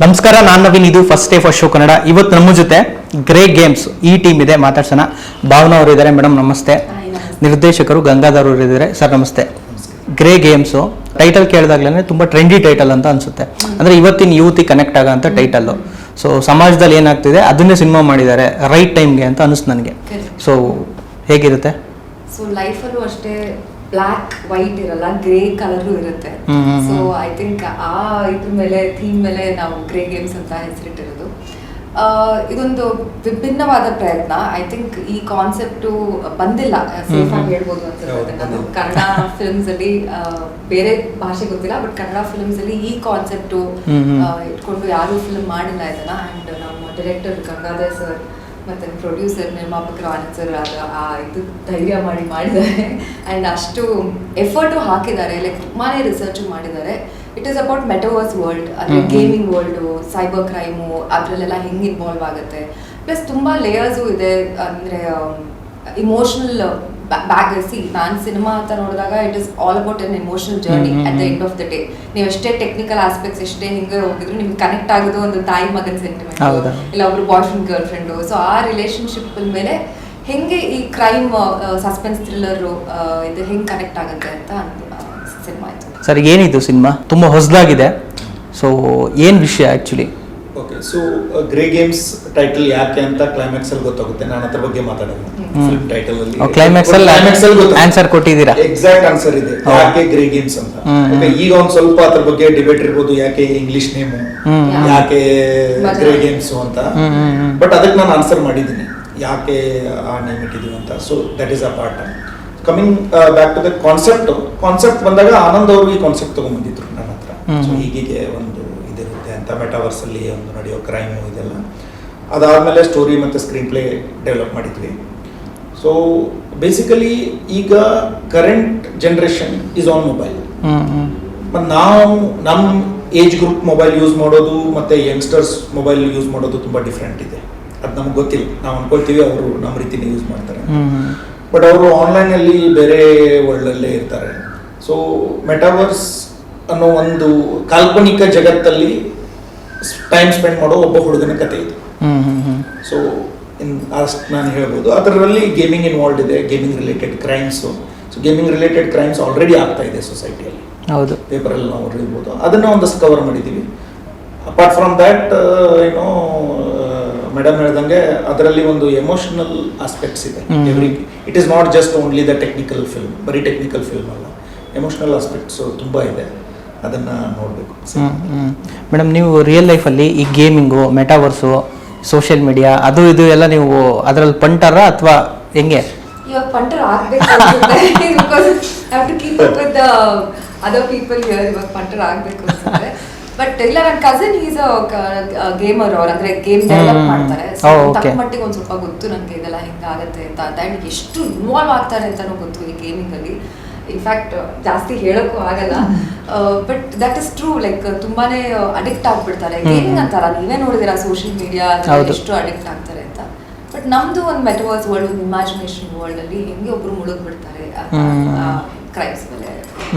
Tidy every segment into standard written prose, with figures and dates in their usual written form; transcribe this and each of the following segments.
ನಮಸ್ಕಾರ, ನಾನು ನವೀನ್. ಇದು first day first show Kannada. ಇವತ್ತು ನಮ್ಮ ಜೊತೆ ಗ್ರೇ ಗೇಮ್ಸ್ ಈ ಟೀಮ್ ಇದೆ. ಮಾತಾಡ್ಸೋಣ. ಭಾವನಾ ಅವರು ಇದ್ದಾರೆ. ಮೇಡಮ್ ನಮಸ್ತೆ. ನಿರ್ದೇಶಕರು ಗಂಗಾಧರ್ ಅವರು ಇದ್ದಾರೆ. ಸರ್ ನಮಸ್ತೆ. ಗ್ರೇ ಗೇಮ್ಸು ಟೈಟಲ್ ಕೇಳಿದಾಗ್ಲೇ ತುಂಬ ಟ್ರೆಂಡಿ ಟೈಟಲ್ ಅಂತ ಅನ್ಸುತ್ತೆ. ಅಂದರೆ ಇವತ್ತಿನ ಯೂತಿ ಕನೆಕ್ಟ್ ಆಗೋ ಅಂತ ಟೈಟಲ್ಲು. ಸೊ ಸಮಾಜದಲ್ಲಿ ಏನಾಗ್ತಿದೆ ಅದನ್ನೇ ಸಿನಿಮಾ ಮಾಡಿದ್ದಾರೆ ರೈಟ್ ಟೈಮ್ಗೆ ಅಂತ ಅನಿಸ್ತು ನನಗೆ. ಸೊ ಹೇಗಿರುತ್ತೆ? ಸೊ ಲೈಫಲ್ಲೂ ಅಷ್ಟೇ ಬ್ಲ್ಯಾಕ್ ವೈಟ್ ಇರಲ್ಲ, ಗ್ರೇ ಕಲರು ಇರುತ್ತೆ. ಸೊ ಐ ಥಿಂಕ್ ಆ ಇದ್ರ ಮೇಲೆ ಥೀಮ್ ಮೇಲೆ ನಾವು ಗ್ರೇ ಗೇಮ್ಸ್ ಅಂತ ಹೆಸರಿಟ್ಟಿರೋದು. ಇದೊಂದು ವಿಭಿನ್ನವಾದ ಪ್ರಯತ್ನ. ಐ ಥಿಂಕ್ ಈ ಕಾನ್ಸೆಪ್ಟು ಬಂದಿಲ್ಲ, ಸೇಫ್ ಆಗಿ ಹೇಳ್ಬೋದು ಅನ್ಸುತ್ತೆ. ನಾನು ಕನ್ನಡ ಫಿಲ್ಮ್ಸ್ ಅಲ್ಲಿ, ಬೇರೆ ಭಾಷೆ ಗೊತ್ತಿಲ್ಲ, ಬಟ್ ಕನ್ನಡ ಫಿಲ್ಮ್ಸ್ ಅಲ್ಲಿ ಈ ಕಾನ್ಸೆಪ್ಟು ಇಟ್ಕೊಂಡು ಯಾರು ಫಿಲ್ಮ್ ಮಾಡಿಲ್ಲ ಇದನ್ನ. ಅಂಡ್ ನಮ್ಮ ಡೈರೆಕ್ಟರ್ ಗಂಗಾಧರ್ ಸರ್ ಮತ್ತೆ ಪ್ರೊಡ್ಯೂಸರ್ ನಿರ್ಮಾಪಕರು ಆನಂದ್ ಸರ್ ಇದು ಧೈರ್ಯ ಮಾಡಿದ್ದಾರೆ. ಆ್ಯಂಡ್ ಅಷ್ಟು ಎಫರ್ಟು ಹಾಕಿದ್ದಾರೆ, ಲೈಕ್ ತುಂಬಾನೇ ರಿಸರ್ಚ್ ಮಾಡಿದ್ದಾರೆ. ಇಟ್ ಈಸ್ ಅಬೌಟ್ ಮೆಟವರ್ಸ್ ವರ್ಲ್ಡ್, ಅಂದರೆ ಗೇಮಿಂಗ್ ವರ್ಲ್ಡು, ಸೈಬರ್ ಕ್ರೈಮು, ಅದರಲ್ಲೆಲ್ಲ ಹೆಂಗೆ ಇನ್ವಾಲ್ವ್ ಆಗುತ್ತೆ. ಪ್ಲಸ್ ತುಂಬ ಲೇಯರ್ಸು ಇದೆ. ಅಂದರೆ ಇಮೋಷನಲ್ ನಾನು ಸಿನಿಮಾ ಅಂತ ನೋಡಿದಾಗ it is all about N emotional journey at the end of the day. ನೀವು ಎಷ್ಟೇ ಟೆಕ್ನಿಕಲ್ ಆಸ್ಪೆಕ್ಟ್ಸ್ ಎಷ್ಟೇ ಹಿಂಗೆ ಹೋಗಿದ್ರು ನಿಮ್ಗೆ ಕನೆಕ್ಟ್ ಆಗೋದು ಒಂದು ತಾಯಿ ಮಗನ ಸೆಂಟಿಮೆಂಟ್, ಇಲ್ಲ ಒಬ್ರು boy friend girl friend. So ಆ ರಿಲೇಶನ್ಶಿಪ್ ಮೇಲೆ ಹೆಂಗೆ ಈ ಕ್ರೈಮ್ ಸಸ್ಪೆನ್ಸ್ ಥ್ರಿಲ್ಲರು ಇದು ಹೆಂಗೆ ಕನೆಕ್ಟ್ ಆಗುತ್ತೆ ಅಂತ ಸಿನಿಮಾ ಆಯಿತು. ಸರ್ ಏನಿದು ಸಿನಿಮಾ? ತುಂಬ ಹೊಸದಾಗಿದೆ. ಸೊ ಏನು ವಿಷಯ actually? Okay, so Grey Games title ಯಾಕೆ ಅಂತ ಕ್ಲೈಮ್ಯಾಕ್ಸ್ ಅಲ್ಲಿ ಗೊತ್ತಾಗುತ್ತೆ. ನಾನು ಅದ್ರ ಬಗ್ಗೆ ಮಾತಾಡೋದು. ಫಿಲ್ಮ್ ಟೈಟಲ್ ಅಲ್ಲಿ ಕ್ಲೈಮ್ಯಾಕ್ಸ್ ಅಲ್ಲಿ ಆನ್ಸರ್ ಕೊಟ್ಟಿದ್ದೀರಾ? ಎಕ್ಸಾಕ್ಟ್ ಆನ್ಸರ್ ಇದೆ, ಯಾಕೆ ಗ್ರೇ ಗೇಮ್ಸ್ ಅಂತ. ಓಕೆ, ಈಗ ಒಂದ್ ಸ್ವಲ್ಪ ಅದ್ರ ಬಗ್ಗೆ ಡಿಬೇಟ್ ಇರ್ಬೋದು, ಯಾಕೆ ಇಂಗ್ಲಿಷ್ ನೇಮು, ಯಾಕೆ ಗ್ರೇ ಗೇಮ್ಸ್ ಅಂತ. ಬಟ್ ಅದಕ್ಕೆ ನಾನು ಆನ್ಸರ್ ಮಾಡಿದ್ದೀನಿ, ಯಾಕೆ ಆ ನೇಮ್ ಇಟ್ಟಿದೀವಿ ಅಂತ. So that is a part. Coming back to the concept ಬಂದಾಗ ಆನಂದ್ ಅವರು ಈ ಕಾನ್ಸೆಪ್ಟ್ ತಗೊಂಡ್ಬಂದಿದ್ರು ನನ್ನ ಹತ್ರ. ಸೊ ಹೀಗೆ ಒಂದು ಇದಿರುತ್ತೆ ಅಂತ, ಮೆಟಾವರ್ಸ್ ಅಲ್ಲಿ ಒಂದು ನಡೆಯೋ ಕ್ರೈಮು ಇದೆಲ್ಲ. ಅದಾದ್ಮೇಲೆ ಸ್ಟೋರಿ ಮತ್ತೆ ಸ್ಕ್ರೀನ್ ಪ್ಲೇ ಡೆವಲಪ್ ಮಾಡಿದ್ವಿ. ಸೊ ಬೇಸಿಕಲಿ ಈಗ current generation is on mobile. ಮತ್ತು ನಾವು ನಮ್ಮ ಏಜ್ ಗ್ರೂಪ್ ಮೊಬೈಲ್ ಯೂಸ್ ಮಾಡೋದು ಮತ್ತೆ ಯಂಗ್ಸ್ಟರ್ಸ್ ಮೊಬೈಲ್ ಯೂಸ್ ಮಾಡೋದು ತುಂಬ ಡಿಫ್ರೆಂಟ್ ಇದೆ. ಅದು ನಮ್ಗೆ ಗೊತ್ತಿಲ್ಲ. ನಾವು ಅನ್ಕೊಳ್ತೀವಿ ಅವರು ನಮ್ಮ ರೀತಿನೇ ಯೂಸ್ ಮಾಡ್ತಾರೆ, ಬಟ್ ಅವರು ಆನ್ಲೈನಲ್ಲಿ ಬೇರೆ ವರ್ಲ್ಡಲ್ಲೇ ಇರ್ತಾರೆ. ಸೊ ಮೆಟಾವರ್ಸ್ ಅನ್ನೋ ಒಂದು ಕಾಲ್ಪನಿಕ ಜಗತ್ತಲ್ಲಿ ಟೈಮ್ ಸ್ಪೆಂಡ್ ಮಾಡೋ ಒಬ್ಬ ಹುಡುಗನ ಕತೆ ಇದು. ಸೊ ಅಷ್ಟು ನಾನು ಹೇಳ್ಬೋದು. ಅದರಲ್ಲಿ ಗೇಮಿಂಗ್ ಇನ್ವಾಲ್ವ್ ಇದೆ, gaming related crimes. So gaming related crimes already ಆಗ್ತಾ ಇದೆ ಸೊಸೈಟಿಯಲ್ಲಿ. ಹೌದು, ಪೇಪರಲ್ಲಿ ನಾವು ಓದಿರ್ಬೋದು. ಅದನ್ನು ಒಂದಷ್ಟು ಕವರ್ ಮಾಡಿದ್ದೀವಿ. ಅಪಾರ್ಟ್ ಫ್ರಮ್ ದ್ಯಾಟ್ ಏನೋ ಮೇಡಮ್ ಹೇಳ್ದಂಗೆ ಅದರಲ್ಲಿ ಒಂದು ಎಮೋಷನಲ್ ಆಸ್ಪೆಕ್ಟ್ಸ್ ಇದೆ. It is not just only the technical film, ಬರೀ ಟೆಕ್ನಿಕಲ್ ಫಿಲ್ಮ್ ಅಲ್ಲ, ಎಮೋಷನಲ್ ಆಸ್ಪೆಕ್ಟ್ಸು ತುಂಬ ಇದೆ. ಅದನ್ನು ನೋಡಬೇಕು. ಮೇಡಮ್, ನೀವು ರಿಯಲ್ ಲೈಫಲ್ಲಿ ಈ ಗೇಮಿಂಗು, ಮೆಟಾವರ್ಸು, ಸೋಷಿಯಲ್ ಮೀಡಿಯಾ ಅದು ಇದು ಎಲ್ಲ ನೀವು ಅದರಲ್ಲಿ ಪಂಟರ ಅಥವಾ ಹೆಂಗೆ? ಇವಾಗ ಪಂಟರ್ ಆಗ್ಬೇಕು ಅನ್ಸುತ್ತೆ, because I have to keep up with the other people here. ಇವಾಗ ಪಂಟರ್ ಆಗ್ಬೇಕು ಅನ್ಸುತ್ತೆ. ಬಟ್ ಇಲ್ಲ, ನನ್ನ ಕಸಿನ್ ಈಸ್ ಅ ಗೇಮರ್. ಅವ್ರು ಅಂದ್ರೆ ಗೇಮ್ ಡೆವಲಪ್ ಮಾಡ್ತಾರೆ. ತಕ್ಕ ಮಟ್ಟಿಗೆ ಒಂದು ಸ್ವಲ್ಪ ಗೊತ್ತು ನನಗೆ ಇದೆಲ್ಲ ಹಿಂಗಾಗತ್ತೆ ಅಂತ. ಆ್ಯಂಡ್ ಎಷ್ಟು ಇನ್ವಾಲ್ವ್ ಆಗ್ತಾರೆ ಅಂತಾನೂ ಗೊತ್ತು ಈ ಗೇಮಿಂಗ್ ಅಲ್ಲಿ. ಇನ್ಫ್ಯಾಕ್ಟ್ ಜಾಸ್ತಿ ಹೇಳೋಕ್ಕೂ ಆಗಲ್ಲ, but that is true. Like ತುಂಬಾನೇ ಅಡಿಕ್ಟ್ ಆಗ್ಬಿಡ್ತಾರೆ ಗೇಮಿಂಗ್ ಅಂತಾರ. ನೀವೇ ನೋಡಿದಿರಾ ಸೋಷಿಯಲ್ ಮೀಡಿಯಾ ಎಷ್ಟು ಅಡಿಕ್ಟ್ ಆಗ್ತಾರೆ ಅಂತ. ಬಟ್ ನಮ್ದು ಒಂದು ಮೆಟವರ್ಸ್ ವರ್ಲ್ಡ್, ಒಂದು ಇಮ್ಯಾಜಿನೇಷನ್ ವರ್ಲ್ಡ್ ಅಲ್ಲಿ ಹೆಂಗೆ ಒಬ್ರು ಮುಳುಗ್ ಬಿಡ್ತಾರೆ ಕ್ರೈಮ್ಸ್ ಮೇಲೆ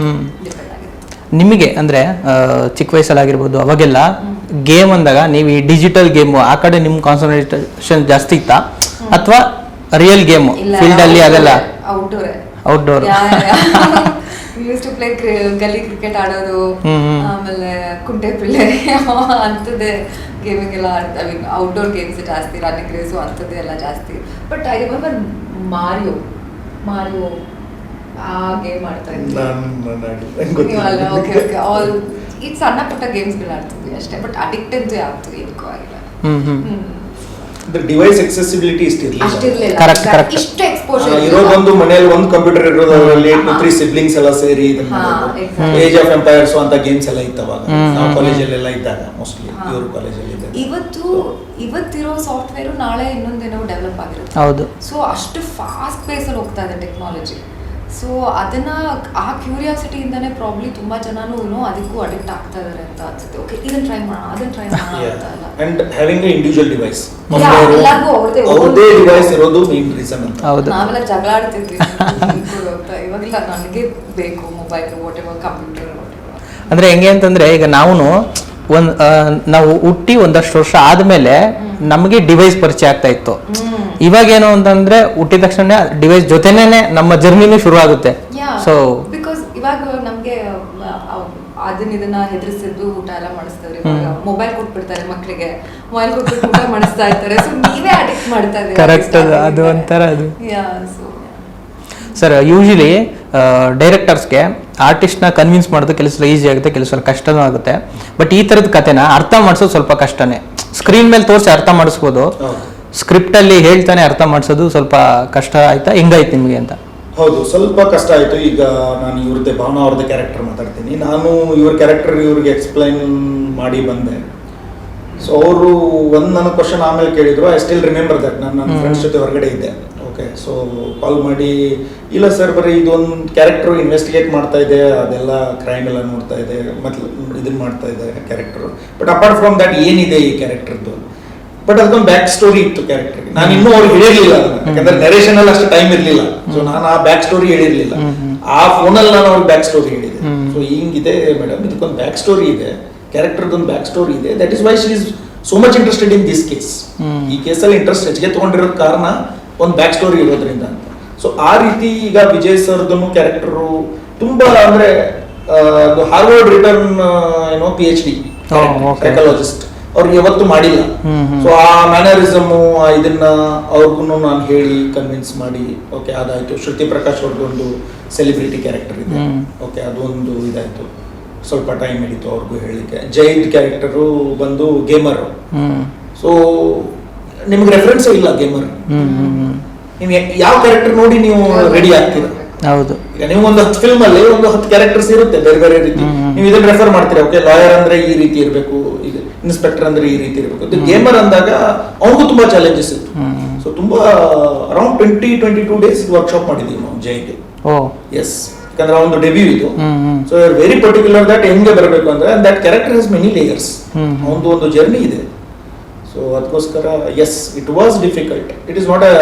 ಡಿಪೆಂಡ್ ಆಗಿದೆ. ನಿಮಗೆ ಅಂದರೆ ಚಿಕ್ಕ ವಯಸ್ಸಲ್ಲಾಗಿರ್ಬೋದು, ಅವಾಗೆಲ್ಲ ಗೇಮ್ ಅಂದಾಗ ನೀವು ಈ ಡಿಜಿಟಲ್ ಗೇಮು ಆ ಕಡೆ ನಿಮ್ಮ ಕಾನ್ಸಂಟ್ರೇಷನ್ ಜಾಸ್ತಿ ಇತ್ತಾ ಅಥವಾ ರಿಯಲ್ ಗೇಮು ಫೀಲ್ಡಲ್ಲಿ ಅದೆಲ್ಲ? ಔಟ್ಡೋರ್. ಯೂಸ್ ಟು ಪ್ಲೇ ಗಲ್ಲಿ ಕ್ರಿಕೆಟ್ ಆಡೋದು, ಆಮೇಲೆ ಕುಂಟೆ ಪಿಳ್ಳೆ ಅಂಥದ್ದೇ ಗೇಮಿಂಗ್ ಎಲ್ಲ ಆಡ್ತೀವಿ. ಔಟ್ಡೋರ್ ಗೇಮ್ಸ್ ಜಾಸ್ತಿ, ರನ್ನಿಂಗ್ ರೇಸು ಅಂಥದ್ದೇ ಎಲ್ಲ ಜಾಸ್ತಿ. ಬಟ್ ಐ ರಿಮೆಂಬರ್ ಮಾರಿಯೋ ಆ ಗೇಮ್ ಆಡ್ತಾ ಇದ್ವಿ. ಆಲ್ ಈ ಸಣ್ಣ ಪುಟ್ಟ ಗೇಮ್ಸ್ಗಳು ಆಡ್ತಿದ್ವಿ ಅಷ್ಟೇ. ಬಟ್ ಅಡಿಕ್ಟ್ ಅಂತೂ ಯಾವತ್ತೂ ಏನಕ್ಕೂ ಆಗಿಲ್ಲ. ಡಿವೈಸ್ ಎಕ್ಸೆಸಿಬಿಲಿಟಿ ಇಷ್ಟಿರ್ಲಿಲ್ಲ. ಇಷ್ಟು ಎಕ್ಸ್ಪೋಜರ್ ಇರೋದೊಂದು ಮನೆಯಲ್ಲಿ ಒಂದು ಕಂಪ್ಯೂಟರ್ ಇರೋದು, ಅದರಲ್ಲಿ 2-3 ಸಿಬ್ಲಿಂಗ್ಸ್ ಎಲ್ಲ ಸೇರಿ ಏಜ್ ಆಫ್ ಎಂಪೈರ್ಸ್ ಅಂತ ಗೇಮ್ಸ್ ಎಲ್ಲ ಇತ್ತವಾಗ. ನಾವು ಕಾಲೇಜಲ್ಲೆಲ್ಲ ಇದ್ದಾಗ, ಮೋಸ್ಟ್ಲಿ ಇವರು ಕಾಲೇಜಲ್ಲಿ ಇದ್ದಾಗ. ಇವತ್ತಿರೋ ಸಾಫ್ಟ್ವೇರ್ ನಾಳೆ ಇನ್ನೊಂದೇನೋ ಡೆವಲಪ್ ಆಗಿರುತ್ತೆ. ಹೌದು. ಸೊ ಅಷ್ಟು ಫಾಸ್ಟ್ ಪೇಸಲ್ಲಿ ಹೋಗ್ತಾ ಇದೆ ಟೆಕ್ನಾಲಜಿ. ಸೊ ಅದನ್ನ ಆ ಕ್ಯೂರಿಯಾಸಿಟಿಯಿಂದನೇ ಪ್ರಾಬ್ಲಿ ತುಂಬಾ ಜನನು ಅದಕ್ಕೂ ಅಡಿಕ್ಟ್ ಆಗ್ತಾ ಇದಾರೆ ಅಂತ ಅನ್ಸುತ್ತೆ. ಓಕೆ, ಇದನ್ನ ಟ್ರೈ ಮಾಡೋಣ, ಅದನ್ನ ಟ್ರೈ ಮಾಡೋಣ ಅಂತ ಅಲ್ಲ. And having A individual device, ಎಲ್ಲರಿಗೂ ಅವ್ರದೇ ಡಿವೈಸ್ ಇರೋದು ಮೇನ್ ರೀಸನ್ ಅಂತ. ನಾವೆಲ್ಲ ಜಗಳ ಆಡ್ತಿದ್ವಿ ಇವಾಗೆಲ್ಲ ನನಗೆ ಬೇಕು ಮೊಬೈಲ್, ವಾಟ್ ಎವರ್ ಕಂಪ್ಯೂಟರ್. ಅಂದರೆ ಹೆಂಗೆ ಅಂತಂದರೆ ಈಗ ನಾವು ನಾವು ಹುಟ್ಟಿ ಒಂದಷ್ಟು ವರ್ಷ ಆದ್ಮೇಲೆ ನಮಗೆ ಡಿವೈಸ್ ಪರಿಚಯ ಆಗ್ತಾ ಇತ್ತು. ಇವಾಗ ಏನು ಅಂತಂದ್ರೆ ಹುಟ್ಟಿದ ತಕ್ಷಣ ಡಿವೈಸ್ ಜೊತೆನೇನೆ ನಮ್ಮ ಜರ್ನಿನೂ ಶುರು ಆಗುತ್ತೆ. ಸೊ ಬಿಕಾಸ್ ಇವಾಗ ನಮ್ಗೆ ಇದನ್ನ ಹೆದರಿಸಿದ್ದು ಊಟ ಎಲ್ಲ ಮಾಡಿಸ್ತಾರೆ. ಮೊಬೈಲ್ ಕೊಟ್ಬಿಡ್ತಾರೆ ಮಕ್ಕಳಿಗೆ, ಮೊಬೈಲ್ ಕೊಟ್ಬಿಟ್ಟು ಊಟ ಮಾಡಿಸ್ತಾ ಇರ್ತಾರೆ. ಸೊ ನೀವೇ ಅಡಿಕ್ಟ್ ಮಾಡ್ತಾ ಇದ್ದೀರಾ. ಕರೆಕ್ಟ್, ಅದು ಒಂಥರ ಅದು. ಸೊ ಸರ್, ಯೂಶಲಿ ಡೈರೆಕ್ಟರ್ಸ್ಗೆ ಆರ್ಟಿಸ್ಟ್ನ ಕನ್ವಿನ್ಸ್ ಮಾಡೋದು ಕೆಲಸ ಈಸಿ ಆಗುತ್ತೆ, ಕೆಲಸ ಕಷ್ಟನೂ ಆಗುತ್ತೆ. ಬಟ್ ಈ ಥರದ ಕಥೆನ ಅರ್ಥ ಮಾಡಿಸೋದು ಸ್ವಲ್ಪ ಕಷ್ಟನೇ. ಸ್ಕ್ರೀನ್ ಮೇಲೆ ತೋರಿಸಿ ಅರ್ಥ ಮಾಡಿಸ್ಬೋದು, ಸ್ಕ್ರಿಪ್ಟಲ್ಲಿ ಹೇಳ್ತಾನೆ ಅರ್ಥ ಮಾಡಿಸೋದು ಸ್ವಲ್ಪ ಕಷ್ಟ ಆಯ್ತಾ? ಹೆಂಗಾಯ್ತು ನಿಮಗೆ ಅಂತ? ಹೌದು, ಸ್ವಲ್ಪ ಕಷ್ಟ ಆಯಿತು. ಈಗ ನಾನು ಇವ್ರದ್ದೇ ಭಾವನಾ ಅವ್ರದ್ದೇ ಕ್ಯಾರೆಕ್ಟರ್ ಮಾತಾಡ್ತೀನಿ. ನಾನು ಇವ್ರ ಕ್ಯಾರೆಕ್ಟರ್ ಇವ್ರಿಗೆ ಎಕ್ಸ್ಪ್ಲೈನ್ ಮಾಡಿ ಬಂದೆ. ಸೊ ಅವರು ನನ್ನ ಕ್ವಶನ್ ಆಮೇಲೆ ಕೇಳಿದ್ರು. I still remember that. ನಾನು ನನ್ನ ಫ್ರೆಂಡ್ಸ್ ಜೊತೆ ಹೊರಗಡೆ ಇದ್ದೆ. ಓಕೆ, ಸೊ ಕಾಲ್ ಮಾಡಿ, ಇಲ್ಲ ಸರ್ ಬರೀ ಇದೊಂದು ಕ್ಯಾರೆಕ್ಟರ್ ಇನ್ವೆಸ್ಟಿಗೇಟ್ ಮಾಡ್ತಾ ಇದೆ, ಅದೆಲ್ಲ ಕ್ರೈಮ್ ಎಲ್ಲ ನೋಡ್ತಾ ಇದೆ, ಮತ್ತೆ ಇದನ್ನ ಮಾಡ್ತಾ ಇದೆ character. But apart from that ಏನಿದೆ ಈ ಕ್ಯಾರೆಕ್ಟರ್ದು? ಬಟ್ ಅದೊಂದು ಬ್ಯಾಕ್ ಸ್ಟೋರಿ ಇತ್ತು ಕ್ಯಾರೆಕ್ಟರ್ಗೆ. ನಾನು ಇನ್ನೂ ಅವ್ರಿಗೆ ಹೇಳಿರ್ಲಿಲ್ಲ ಅದನ್ನ, ಯಾಕಂದ್ರೆ ನರೇಷನ್ ಅಲ್ಲಿ ಅಷ್ಟು ಟೈಮ್ ಇರಲಿಲ್ಲ. ಸೊ ನಾನು ಆ ಬ್ಯಾಕ್ ಸ್ಟೋರಿ ಹೇಳಿರ್ಲಿಲ್ಲ. ಆ ಫೋನಲ್ಲಿ ನಾನು ಅವ್ರಿಗೆ ಬ್ಯಾಕ್ ಸ್ಟೋರಿ ಹೇಳಿದೆ. ಸೊ ಹಿಂಗಿದೆ ಮೇಡಮ್, ಇದಕ್ಕೊಂದು ಬ್ಯಾಕ್ ಸ್ಟೋರಿ ಇದೆ, ಕ್ಯಾರೆಕ್ಟರ್ದೊಂದು ಬ್ಯಾಕ್ ಸ್ಟೋರಿ ಇದೆ. That is why she is so much interested in this case. ಈ ಕೇಸಲ್ಲಿ ಇಂಟ್ರೆಸ್ಟ್ ಹೆಚ್ಚಿಗೆ ತಗೊಂಡಿರೋದ್ ಕಾರಣ ಒಂದು ಬ್ಯಾಕ್ ಸ್ಟೋರಿ ಇರೋದ್ರಿಂದ ಅಂತ. ಸೊ ಆ ರೀತಿ ಈಗ ವಿಜಯ್ ಸರ್ದನು ಕ್ಯಾರೆಕ್ಟರು ತುಂಬಾ ಅಂದ್ರೆ ಹಾರ್ವರ್ಡ್ ರಿಟರ್ನ್ PhD ಸೈಕಾಲಜಿಸ್ಟ್, ಅವ್ರಿಗೆ ಯಾವತ್ತು ಮಾಡಿಲ್ಲ. ಸೊ ಆ ಮ್ಯಾನರಿಸಮ್ ಇದನ್ನ ಅವ್ರಿಗೂ ನಾನು ಹೇಳಿ ಕನ್ವಿನ್ಸ್ ಮಾಡಿ, ಓಕೆ ಅದಾಯ್ತು. ಶ್ರುತಿ ಪ್ರಕಾಶ್ ಅವ್ರದ್ದೊಂದು ಸೆಲೆಬ್ರಿಟಿ ಕ್ಯಾರೆಕ್ಟರ್ ಇದೆ, ಓಕೆ ಅದೊಂದು ಇದಾಯ್ತು. ಸ್ವಲ್ಪ ಟೈಮ್ ಹಿಡಿತು ಅವ್ರಿಗೂ ಹೇಳಲಿಕ್ಕೆ. ಜೈದ್ ಕ್ಯಾರೆಕ್ಟರು ಬಂದು ಗೇಮರ್. ಸೊ ನಿಮ್ಗೆ ರೆಫರೆನ್ಸ್ ಇಲ್ಲ ಗೇಮರ್. ನೀವು ಯಾವ ಕ್ಯಾರೆಕ್ಟರ್ ನೋಡಿ ನೀವು ರೆಡಿ ಆಗ್ತೀರಾ? ಹೌದು. ಈಗ ನೀವು ಒಂದು 10 ಫಿಲ್ಮ್ ಅಲ್ಲಿ ಒಂದು 10 ಕ್ಯಾರೆಕ್ಟರ್ಸ್ ಇರುತ್ತೆ ಬೇರೆ ಬೇರೆ ರೀತಿ. ನೀವು ಇದನ್ನ ರೆಫರ್ ಮಾಡ್ತೀರಾ. ಓಕೆ, ಲಾಯರ್ ಅಂದ್ರೆ ಈ ರೀತಿ ಇರಬೇಕು, ಇದು ಇನ್ಸ್ಪೆಕ್ಟರ್ ಅಂದ್ರೆ ಈ ರೀತಿ ಇರಬೇಕು. ಇದು ಗೇಮರ್ ಅಂದಾಗ ಅವನಿಗೂ ತುಂಬಾ ಚಾಲೆಂಜಸ್ ಇತ್ತು. ಸೊ ತುಂಬಾ ಅರೌಂಡ್ 22 ಡೇಸ್ ವರ್ಕ್ಶಾಪ್ ಮಾಡಿದೀವಿ ನಾವು ಜೈಗೆ. ಎಸ್, ಯಾಕಂದ್ರೆ ಒಂದು ಡೆಬ್ಯೂ ಇದು. ಸೊ ವೆರಿ ಪರ್ಟಿಕ್ಯುಲರ್ ದಟ್ ಹೆಂಗೆ ಬರಬೇಕು ಅಂದ್ರೆ that character has many layers. ಒಂದು ಜರ್ನಿ ಇದೆ. ಸೊ ಅದಕ್ಕೋಸ್ಕರ yes, it was difficult. It is not a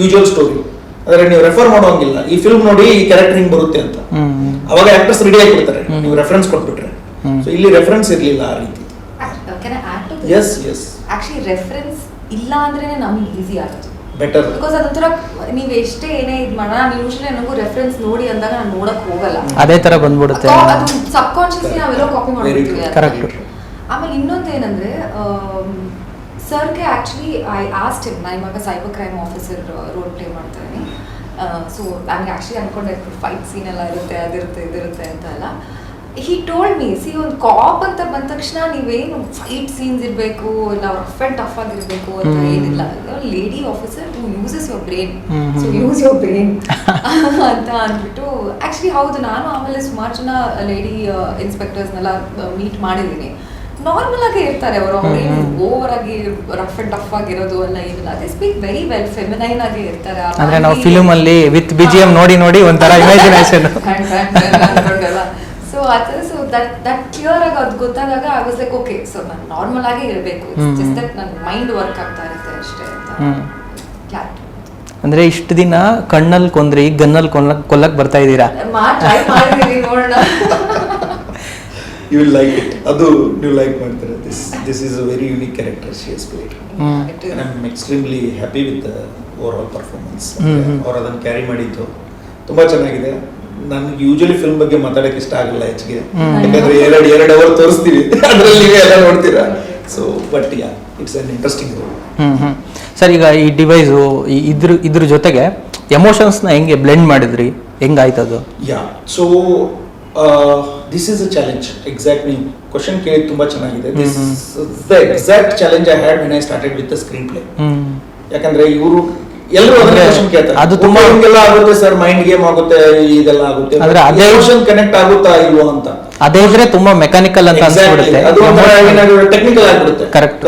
usual story. ಅಂದ್ರೆ ನೀವು ರೆಫರ್ ಮಾಡೋಂಗಿಲ್ಲ, ಈ ಫಿಲ್ಮ್ ನೋಡಿ ಈ ಕ್ಯಾರೆಕ್ಟರ್ ಹಿಂಗ್ ಬರುತ್ತೆ ಅಂತ. ಅವಾಗ ಆಕ್ಟರ್ಸ್ ರೆಡಿ ಆಗಿಬಿಡ್ತಾರೆ ನೀವು ರೆಫರೆನ್ಸ್ ಕೊಟ್ಬಿಟ್ರೆ. ಸೊ ಇಲ್ಲಿ ರೆಫರೆನ್ಸ್ ಇರ್ಲಿಲ್ಲ ಆ ರೀತಿ. ಎಸ್ ಎಸ್, ಆಕ್ಚುಲಿ ರೆಫರೆನ್ಸ್ ಇಲ್ಲ ಅಂದ್ರೆ ನಮ್ಗೆ ಈಸಿ ಆಗುತ್ತೆ, ಬೆಟರ್. ಬಿಕಾಸ್ ಅದೊಂಥರ ನೀವು ಎಷ್ಟೇ ಏನೇ ಇದು ಮಾಡೋಣ, ನಾನು ಯೂಶಲಿ ನನಗೂ ರೆಫರೆನ್ಸ್ ನೋಡಿ ಅಂದಾಗ ನಾನು ನೋಡಕ್ ಹೋಗಲ್ಲ, ಅದೇ ತರ ಬಂದ್ಬಿಡುತ್ತೆ. ಅದು ಸಬ್ ಕಾನ್ಶಿಯಸ್ಲಿ ನಾವೆಲ್ಲೋ ಕಾಪಿ ಮಾಡ್ಬಿಡ್ತೀವಿ. ಕರೆಕ್ಟ್. ಆಮೇಲೆ ಇನ್ನೊಂದೇನಂದ್ರೆ ಸರ್ಗೆ ಆಕ್ಚುಲಿ ಐ ಆಸ್ಕ್ಡ್ ಹಿಮ್, ನಾನು ಇವಾಗ cyber crime officer role play ಮಾಡ್ತಾ ಇದ್ದೀನಿ. ಸೊ ನನಗೆ ಆಕ್ಚುಲಿ ಅನ್ಕೊಂಡೆ ಫೈಟ್ ಸೀನ್ ಎಲ್ಲ ಇರುತ್ತೆ, ಅದಿರುತ್ತೆ ಇದಿರುತ್ತೆ ಅಂತ ಎಲ್ಲ. ಹಿ ಟೋಲ್ಡ್ ಮೀ, ಸಿ ಒಂದು ಕಾಪ್ ಅಂತ ಬಂದ ತಕ್ಷಣ ನೀವೇನು ಫೈಟ್ ಸೀನ್ಸ್ ಇರಬೇಕು, ಇಲ್ಲ ರಫ್ ಅಂಡ್ ಟಫ್ ಆಗಿರಬೇಕು ಅಂತ ಏನಿಲ್ಲ. Lady officer who uses your brain, so use your brain ಅಂತ ಅಂದ್ಬಿಟ್ಟು. ಆಕ್ಚುಲಿ ಹೌದು, ನಾನು ಆಮೇಲೆ ಸುಮಾರು ಜನ ಲೇಡಿ ಇನ್ಸ್ಪೆಕ್ಟರ್ಸ್ನೆಲ್ಲ ಮೀಟ್ ಮಾಡಿದ್ದೀನಿ. ನಾರ್ಮಲ್ ಆಗಿ ಇರ್ತಾರೆ ಅವರು, ಅವ್ರೇನು ಓವರ್ ಆಗಿ ರಫ್ ಅಂಡ್ ಟಫ್ ಆಗಿರೋದು ಎಲ್ಲ ಏನಿಲ್ಲ. They speak very well, feminine ಆಗಿ ಇರ್ತಾರೆ. ಅಂದ್ರೆ ನಾವು ಫಿಲ್ಮ್ ಅಲ್ಲಿ ವಿತ್ BGM ನೋಡಿ ಒಂಥರ ಇಮ್ಯಾಜಿನೇಷನ್. ಸೊ ಆ ಥರ, ಸೊ ದಟ್ ಕ್ಲಿಯರ್ ಆಗಿ ಅದು ಗೊತ್ತಾದಾಗ I was like okay, so ನಾನು ನಾರ್ಮಲ್ ಆಗಿ ಇರಬೇಕು, ಜಸ್ಟ್ ದಟ್ ನನ್ನ ಮೈಂಡ್ ವರ್ಕ್ ಆಗ್ತಾ ಇರುತ್ತೆ ಅಷ್ಟೇ ಅಂತ. ಅಂದ್ರೆ ಇಷ್ಟು ದಿನ ಕಣ್ಣಲ್ಲಿ ಕೊಂದ್ರಿ, ಗನ್ನಲ್ಲಿ ಕೊಲ್ಲಕ್ ಬರ್ತಾ ಇದ್ದೀರಾ? ಟ್ರೈ ಮಾಡಿದೀನಿ, ನೋಡೋಣ. You will like it. ಅದು ನೀವು ಲೈಕ್ ಮಾಡ್ತೀರಾ. This is a very unique character she has played. And I'm extremely happy with the overall performance. ಅವ್ರು ಅದನ್ನ ಕ್ಯಾರಿ ಮಾಡಿದ್ದು ತುಂಬಾ ಚೆನ್ನಾಗಿದೆ. ನನಗೆ ಯೂಶಲಿ ಫಿಲ್ಮ್ ಬಗ್ಗೆ ಮಾತಾಡಕ್ಕೆ ಇಷ್ಟ ಆಗಲ್ಲ ಹೆಚ್ಚಿಗೆ, ಯಾಕಂದ್ರೆ ಎರಡು ಅವರ್ ತೋರಿಸ್ತೀವಿ, ಅದ್ರಲ್ಲಿ ನೀವೇ ಎಲ್ಲ ನೋಡ್ತೀರಾ. So but yeah, it's an interesting role. Sir, ಈಗ ಈ ಡಿವೈಸು ಇದ್ರ ಜೊತೆಗೆ ಎಮೋಷನ್ಸ್ನ ಹೆಂಗೆ ಬ್ಲೆಂಡ್ ಮಾಡಿದ್ರಿ, ಹೆಂಗಾಯ್ತದು? Yeah, so this is a challenge. Exact ನೀವು ಕ್ವಶನ್ ಕೇಳಿ ತುಂಬಾ ಚೆನ್ನಾಗಿದೆ. This is the exact challenge I had when I started with the screenplay. ಯಾಕಂದ್ರೆ ಇವರು ಎಲ್ಲರೂ ಅದನ್ನ ಕ್ವಶನ್ ಕೇಳ್ತಾರೆ, ಅದು ತುಂಬಾ ಹಿಂಗೆಲ್ಲ ಆಗುತ್ತೆ ಸರ್, ಮೈಂಡ್ ಗೇಮ್ ಆಗುತ್ತೆ, ಇದೆಲ್ಲ ಆಗುತ್ತೆ, ಆದ್ರೆ ಅದೇ ಎಮೋಷನ್ ಕನೆಕ್ಟ್ ಆಗುತ್ತಾ ಇಲ್ವೋ ಅಂತ. ಅದೇ ಇದ್ರೆ ತುಂಬಾ ಮೆಕ್ಯಾನಿಕಲ್ ಅಂತ ಅನ್ಸ್ಬಿಡುತ್ತೆ, ಅದು ಟೆಕ್ನಿಕಲ್ ಆಗಿಬಿಡುತ್ತೆ. ಕರೆಕ್ಟ್,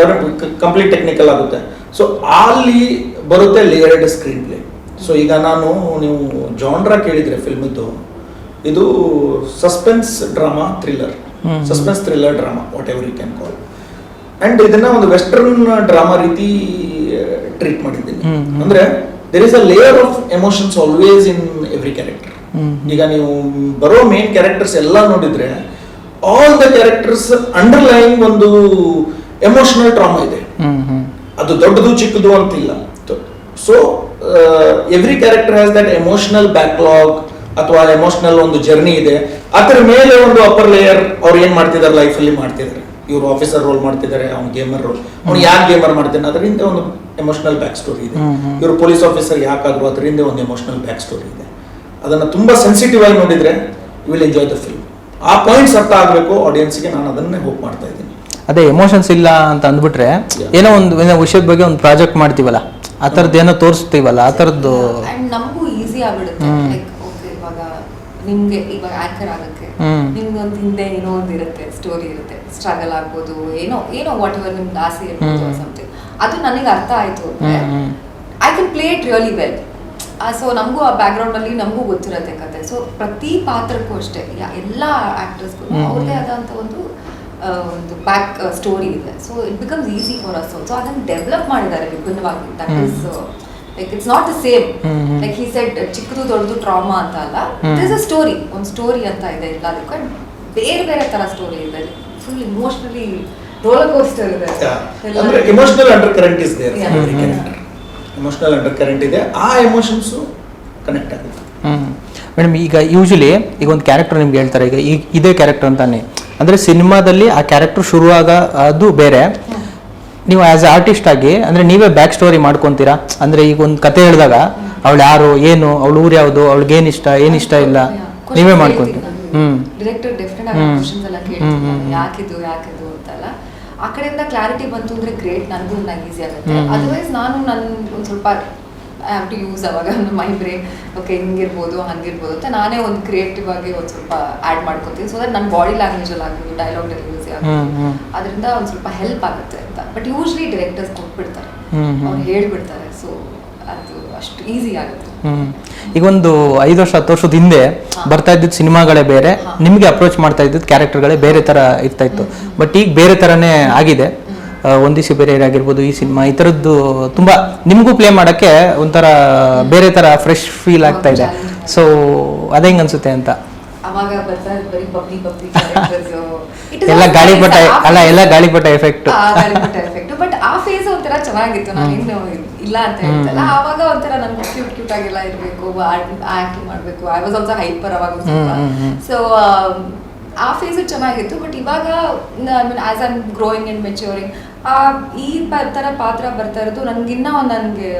ಕಂಪ್ಲೀಟ್ ಟೆಕ್ನಿಕಲ್ ಆಗುತ್ತೆ. ಸೊ ಅಲ್ಲಿ ಬರುತ್ತೆ ಲೇಯರ್ಡ್ ಸ್ಕ್ರೀನ್ ಪ್ಲೇ. ಸೊ ಈಗ ನೀವು ಜಾನ್ರಾ ಕೇಳಿದ್ರೆ ಫಿಲ್ಮ್ ಇದು suspense drama thriller, suspense thriller drama, whatever you can call. And ಇದನ್ನ ಒಂದು ವೆಸ್ಟರ್ನ್ ಡ್ರಾಮಾ ರೀತಿ ಟ್ರೀಟ್ ಮಾಡಿದ್ದೀನಿ. ಅಂದ್ರೆ there is a layer of emotions always in every character. ಈಗ ನೀವು ಬರೋ ಮೇನ್ ಕ್ಯಾರೆಕ್ಟರ್ಸ್ ಎಲ್ಲ ನೋಡಿದ್ರೆ ಆಲ್ ದ ಕ್ಯಾರೆಕ್ಟರ್ಸ್ ಅಂಡರ್ಲೈನ್ ಒಂದು ಎಮೋಷನಲ್ ಟ್ರಾಮಾ ಇದೆ. ಅದು ದೊಡ್ಡದು ಚಿಕ್ಕದು ಅಂತಿಲ್ಲ. So every character has that emotional backlog ಅಥವಾ ಎಮೋಷನಲ್ ಒಂದು ಜರ್ನಿ ಇದೆ. ಅದರ ಮೇಲೆ ಒಂದು ಅಪ್ಪರ್ ಲೇಯರ್ ಅವ್ರು ಏನ್ ಮಾಡ್ತಿದ್ದಾರೆ ಲೈಫ್ ಅಲ್ಲಿ ಮಾಡ್ತಿದ್ದಾರೆ. ಇವರು ಆಫೀಸರ್ ರೋಲ್ ಮಾಡ್ತಿದ್ದಾರೆ, ಅವ್ನು ಗೇಮರ್ ರೋಲ್, ಅವ್ನು ಯಾಕೆ ಗೇಮರ್ ಮಾಡ್ತಾನೆ ಅದರಿಂದ ಒಂದು ಎಮೋಷನಲ್ ಬ್ಯಾಕ್ ಸ್ಟೋರಿ ಇದೆ. ಇವರು ಪೊಲೀಸ್ ಆಫೀಸರ್ ಯಾಕಾದ್ರು ಅದರಿಂದ ಒಂದು ಎಮೋಷನಲ್ ಬ್ಯಾಕ್ ಸ್ಟೋರಿ ಇದೆ. ಅದನ್ನ ತುಂಬಾ ಸೆನ್ಸಿಟಿವ್ ಆಗಿ ನೋಡಿದ್ರೆ you will enjoy the film. ಆ ಪಾಯಿಂಟ್ಸ್ ಅರ್ಥ ಆಗಬೇಕು ಆಡಿಯನ್ಸ್ಗೆ, ನಾನು ಅದನ್ನೇ ಹೋಪ್ ಮಾಡ್ತಾ ಇದ್ದೀನಿ. ಅದೇ ಎಮೋಷನ್ಸ್ ಇಲ್ಲ ಅಂತ ಅಂದ್ಬಿಟ್ರೆ ಏನೋ ಒಂದು ವಿಷಯದ ಬಗ್ಗೆ ಒಂದು ಪ್ರಾಜೆಕ್ಟ್ ಮಾಡ್ತೀವಲ್ಲ, ಆ ಥರದ್ದು ಏನೋ ತೋರಿಸ್ತೀವಲ್ಲ, ಆ ಥರದ್ದು ಅಂಡ್ ನಮಗೂ ಈಸಿ ಆಗ್ಬಿಡುತ್ತೆ. ಲೈಕ್ ಓಕೆ, ಇವಾಗ ನಿಮ್ಗೆ ಇವಾಗ ಆಂಕರ್ ಆಗಕ್ಕೆ ನಿಮ್ಗೆ ಒಂದು ಹಿಂದೆ ಏನೋ ಒಂದು ಇರುತ್ತೆ, ಸ್ಟೋರಿ ಇರುತ್ತೆ, ಸ್ಟ್ರಗಲ್ ಆಗ್ಬೋದು, ಏನೋ ಏನೋ ವಾಟ್ ಎವರ್ ನಿಮ್ಗೆ ಆಸೆ ಇರ್ಬೋದು ಸಮಥಿಂಗ್, ಅದು ನನಗೆ ಅರ್ಥ ಆಯ್ತು ಅಂದ್ರೆ I can play it really well. So ನಮಗೂ ಆ ಬ್ಯಾಕ್ ಗ್ರೌಂಡ್ ಅಲ್ಲಿ ನಮಗೂ ಗೊತ್ತಿರುತ್ತೆ ಕತೆ. ಸೊ ಪ್ರತಿ ಪಾತ್ರಕ್ಕೂ ಅಷ್ಟೇ ಎಲ್ಲ ಆಕ್ಟರ್ಸ್ಗೂ ಅವ್ರದೇ ಆದಂತ ಒಂದು ಬ್ಯಾಕ್ ಸ್ಟೋರಿ ಇದೆ. So it becomes easy for us also. ಅದನ್ನು ಡೆವಲಪ್ ಮಾಡಿದ್ದಾರೆ ವಿಭಿನ್ನವಾಗಿ. That is like it's not the same. Like he said ಚಿಕ್ಕದು ದೊಡ್ಡದು ಟ್ರಾಮಾ ಅಂತ ಅಲ್ಲ, ಇಟ್ ಇಸ್ ಅ ಸ್ಟೋರಿ, ಒಂದು ಸ್ಟೋರಿ ಅಂತ ಇದೆ ಎಲ್ಲದಕ್ಕೂ. ಬೇರೆ ಬೇರೆ ತರ ಸ್ಟೋರಿ ಇದೆ, ಫುಲ್ ಇಮೋಷನಲಿ ರೋಲರ್ ಕೋಸ್ಟರ್ ಇದೆ. ಅಂದ್ರೆ emotional undercurrent is there. Emotional undercurrent ಇದೆ, ಆ ಎಮೋಷನ್ಸ್ ಕನೆಕ್ಟ್ ಆಗುತ್ತೆ. ಮೇಡಮ್, ಈಗ ಯೂಶಲಿ ಈಗ ಒಂದು ಕ್ಯಾರೆಕ್ಟರ್ ನಿಮ್ಗೆ ಹೇಳ್ತಾರೆ, ಈಗ ಇದೇ ಕ್ಯಾರೆಕ್ಟರ್ ಅಂತಾನೆ, ಅಂದರೆ ಸಿನಿಮಾದಲ್ಲಿ ಆ ಕ್ಯಾರೆಕ್ಟರ್ ಶುರುವಾಗ ಅದು ಬೇರೆ, ನೀವು ಆ್ಯಸ್ ಎ ಆರ್ಟಿಸ್ಟ್ ಆಗಿ ಅಂದರೆ ನೀವೇ ಬ್ಯಾಕ್ ಸ್ಟೋರಿ ಮಾಡ್ಕೊತೀರಾ? ಅಂದರೆ ಈಗ ಒಂದು ಕತೆ ಹೇಳಿದಾಗ ಅವಳು ಯಾರು, ಏನು, ಅವಳು ಊರು ಯಾವುದು, ಅವಳಿಗೆ ಏನು ಇಷ್ಟ ಇಲ್ಲ, ನೀವೇ ಮಾಡ್ಕೊಂತೀರಾ? ಡೈರೆಕ್ಟರ್ ಡೆಫಿನೆಟ್ ಆಗಿ ಕ್ವಶನ್ಸ್ ಎಲ್ಲ ಕೇಳ್ತಾರೆ, ಯಾಕಿದು ಅಂತಲ್ಲ. ಆ ಕಡೆಯಿಂದ ಕ್ಲಾರಿಟಿ ಬಂತು ಅಂದ್ರೆ ಗ್ರೇಟ್, ನನಗೂ ನಂಗೆ ಈಸಿ ಆಗುತ್ತೆ. ಅದರ್ವೈಸ್ ನಾನು ಒಂದು ಸ್ವಲ್ಪ ಐ ಹ್ಯಾವ್ ಟು ಯೂಸ್ ಅವಾಗ ಮೈ ಬ್ರೈನ್, ಓಕೆ ಹಿಂಗಿರ್ಬೋದು ಹಂಗಿರ್ಬೋದು ಅಂತ ನಾನೇ ಒಂದು ಕ್ರಿಯೇಟಿವ್ ಆಗಿ ಒಂದು ಸ್ವಲ್ಪ ಆ್ಯಡ್ ಮಾಡ್ಕೊತೀನಿ. ಸೊ ದಟ್ ನನ್ನ ಬಾಡಿ ಲ್ಯಾಂಗ್ವೇಜಲ್ಲಿ ಆಗ್ಬೋದು, ಡೈಲಾಗ್ ಡೆಲಿವರಿ ಆಗ್ಬೋದು, ಅದರಿಂದ ಒಂದು ಸ್ವಲ್ಪ ಹೆಲ್ಪ್ ಆಗುತ್ತೆ ಅಂತ. ಬಟ್ ಯೂಶ್ವಲಿ ಡೈರೆಕ್ಟರ್ಸ್ ಕೊಟ್ಬಿಡ್ತಾರೆ, ಅವ್ರು ಹೇಳ್ಬಿಡ್ತಾರೆ. ಸೊ ಅದು ಅಷ್ಟು ಈಸಿ ಆಗುತ್ತೆ. ಈಗ ಒಂದು 5 ವರ್ಷ 10 ವರ್ಷದ ಹಿಂದೆ ಬರ್ತಾ ಇದ್ದಿದ್ದು ಸಿನಿಮಾಗಳೇ ಬೇರೆ, ನಿಮಗೆ ಅಪ್ರೋಚ್ ಮಾಡ್ತಾ ಇದ್ದಿದ್ದು ಕ್ಯಾರೆಕ್ಟರ್ಗಳೇ ಬೇರೆ ತರ ಇರ್ತಾ ಇತ್ತು. ಬಟ್ ಈಗ ಬೇರೆ ತರನೇ ಆಗಿದೆ. ಒಂದಿಸಿ ಬೇರೆ ಆಗಿರ್ಬೋದು, ಈ ಸಿನಿಮಾ ಈ ಥರದ್ದು ತುಂಬ ನಿಮಗೂ ಪ್ಲೇ ಮಾಡೋಕ್ಕೆ ಒಂಥರ ಬೇರೆ ಥರ ಫ್ರೆಶ್ ಫೀಲ್ ಆಗ್ತಾ ಇದೆ. ಸೊ ಅದೇ ಹೆಂಗೆ ಅನ್ಸುತ್ತೆ ಅಂತ. ಎಲ್ಲ ಗಾಳಿಪಟ ಅಲ್ಲ, ಎಲ್ಲ ಗಾಳಿಪಟ ಎಫೆಕ್ಟ್. ಬಟ್ ಆ ಫೇಸ್ ಒಂಥರ ಚೆನ್ನಾಗಿತ್ತು. ನಾನೇನು ಇಲ್ಲ ಅಂತ ಹೇಳ್ತಲ್ಲ, ಆವಾಗ ಒಂಥರ ನನ್ಗೆ ಕ್ಯೂಟ್ ಆಗಿಲ್ಲ ಇರಬೇಕು, ಆಕ್ಟಿಂಗ್ ಮಾಡಬೇಕು. ಐ ವಾಸ್ ಆಲ್ಸೋ ಹೈಪರ್ ಅವಾಗ ಸ್ವಲ್ಪ. ಸೊ ಆ ಫೇಸ್ ಚೆನ್ನಾಗಿತ್ತು. ಬಟ್ ಇವಾಗ as I am growing and maturing, ಈ ತರ ಪಾತ್ರ ಬರ್ತಾ ಇರೋದು ನನಗೆ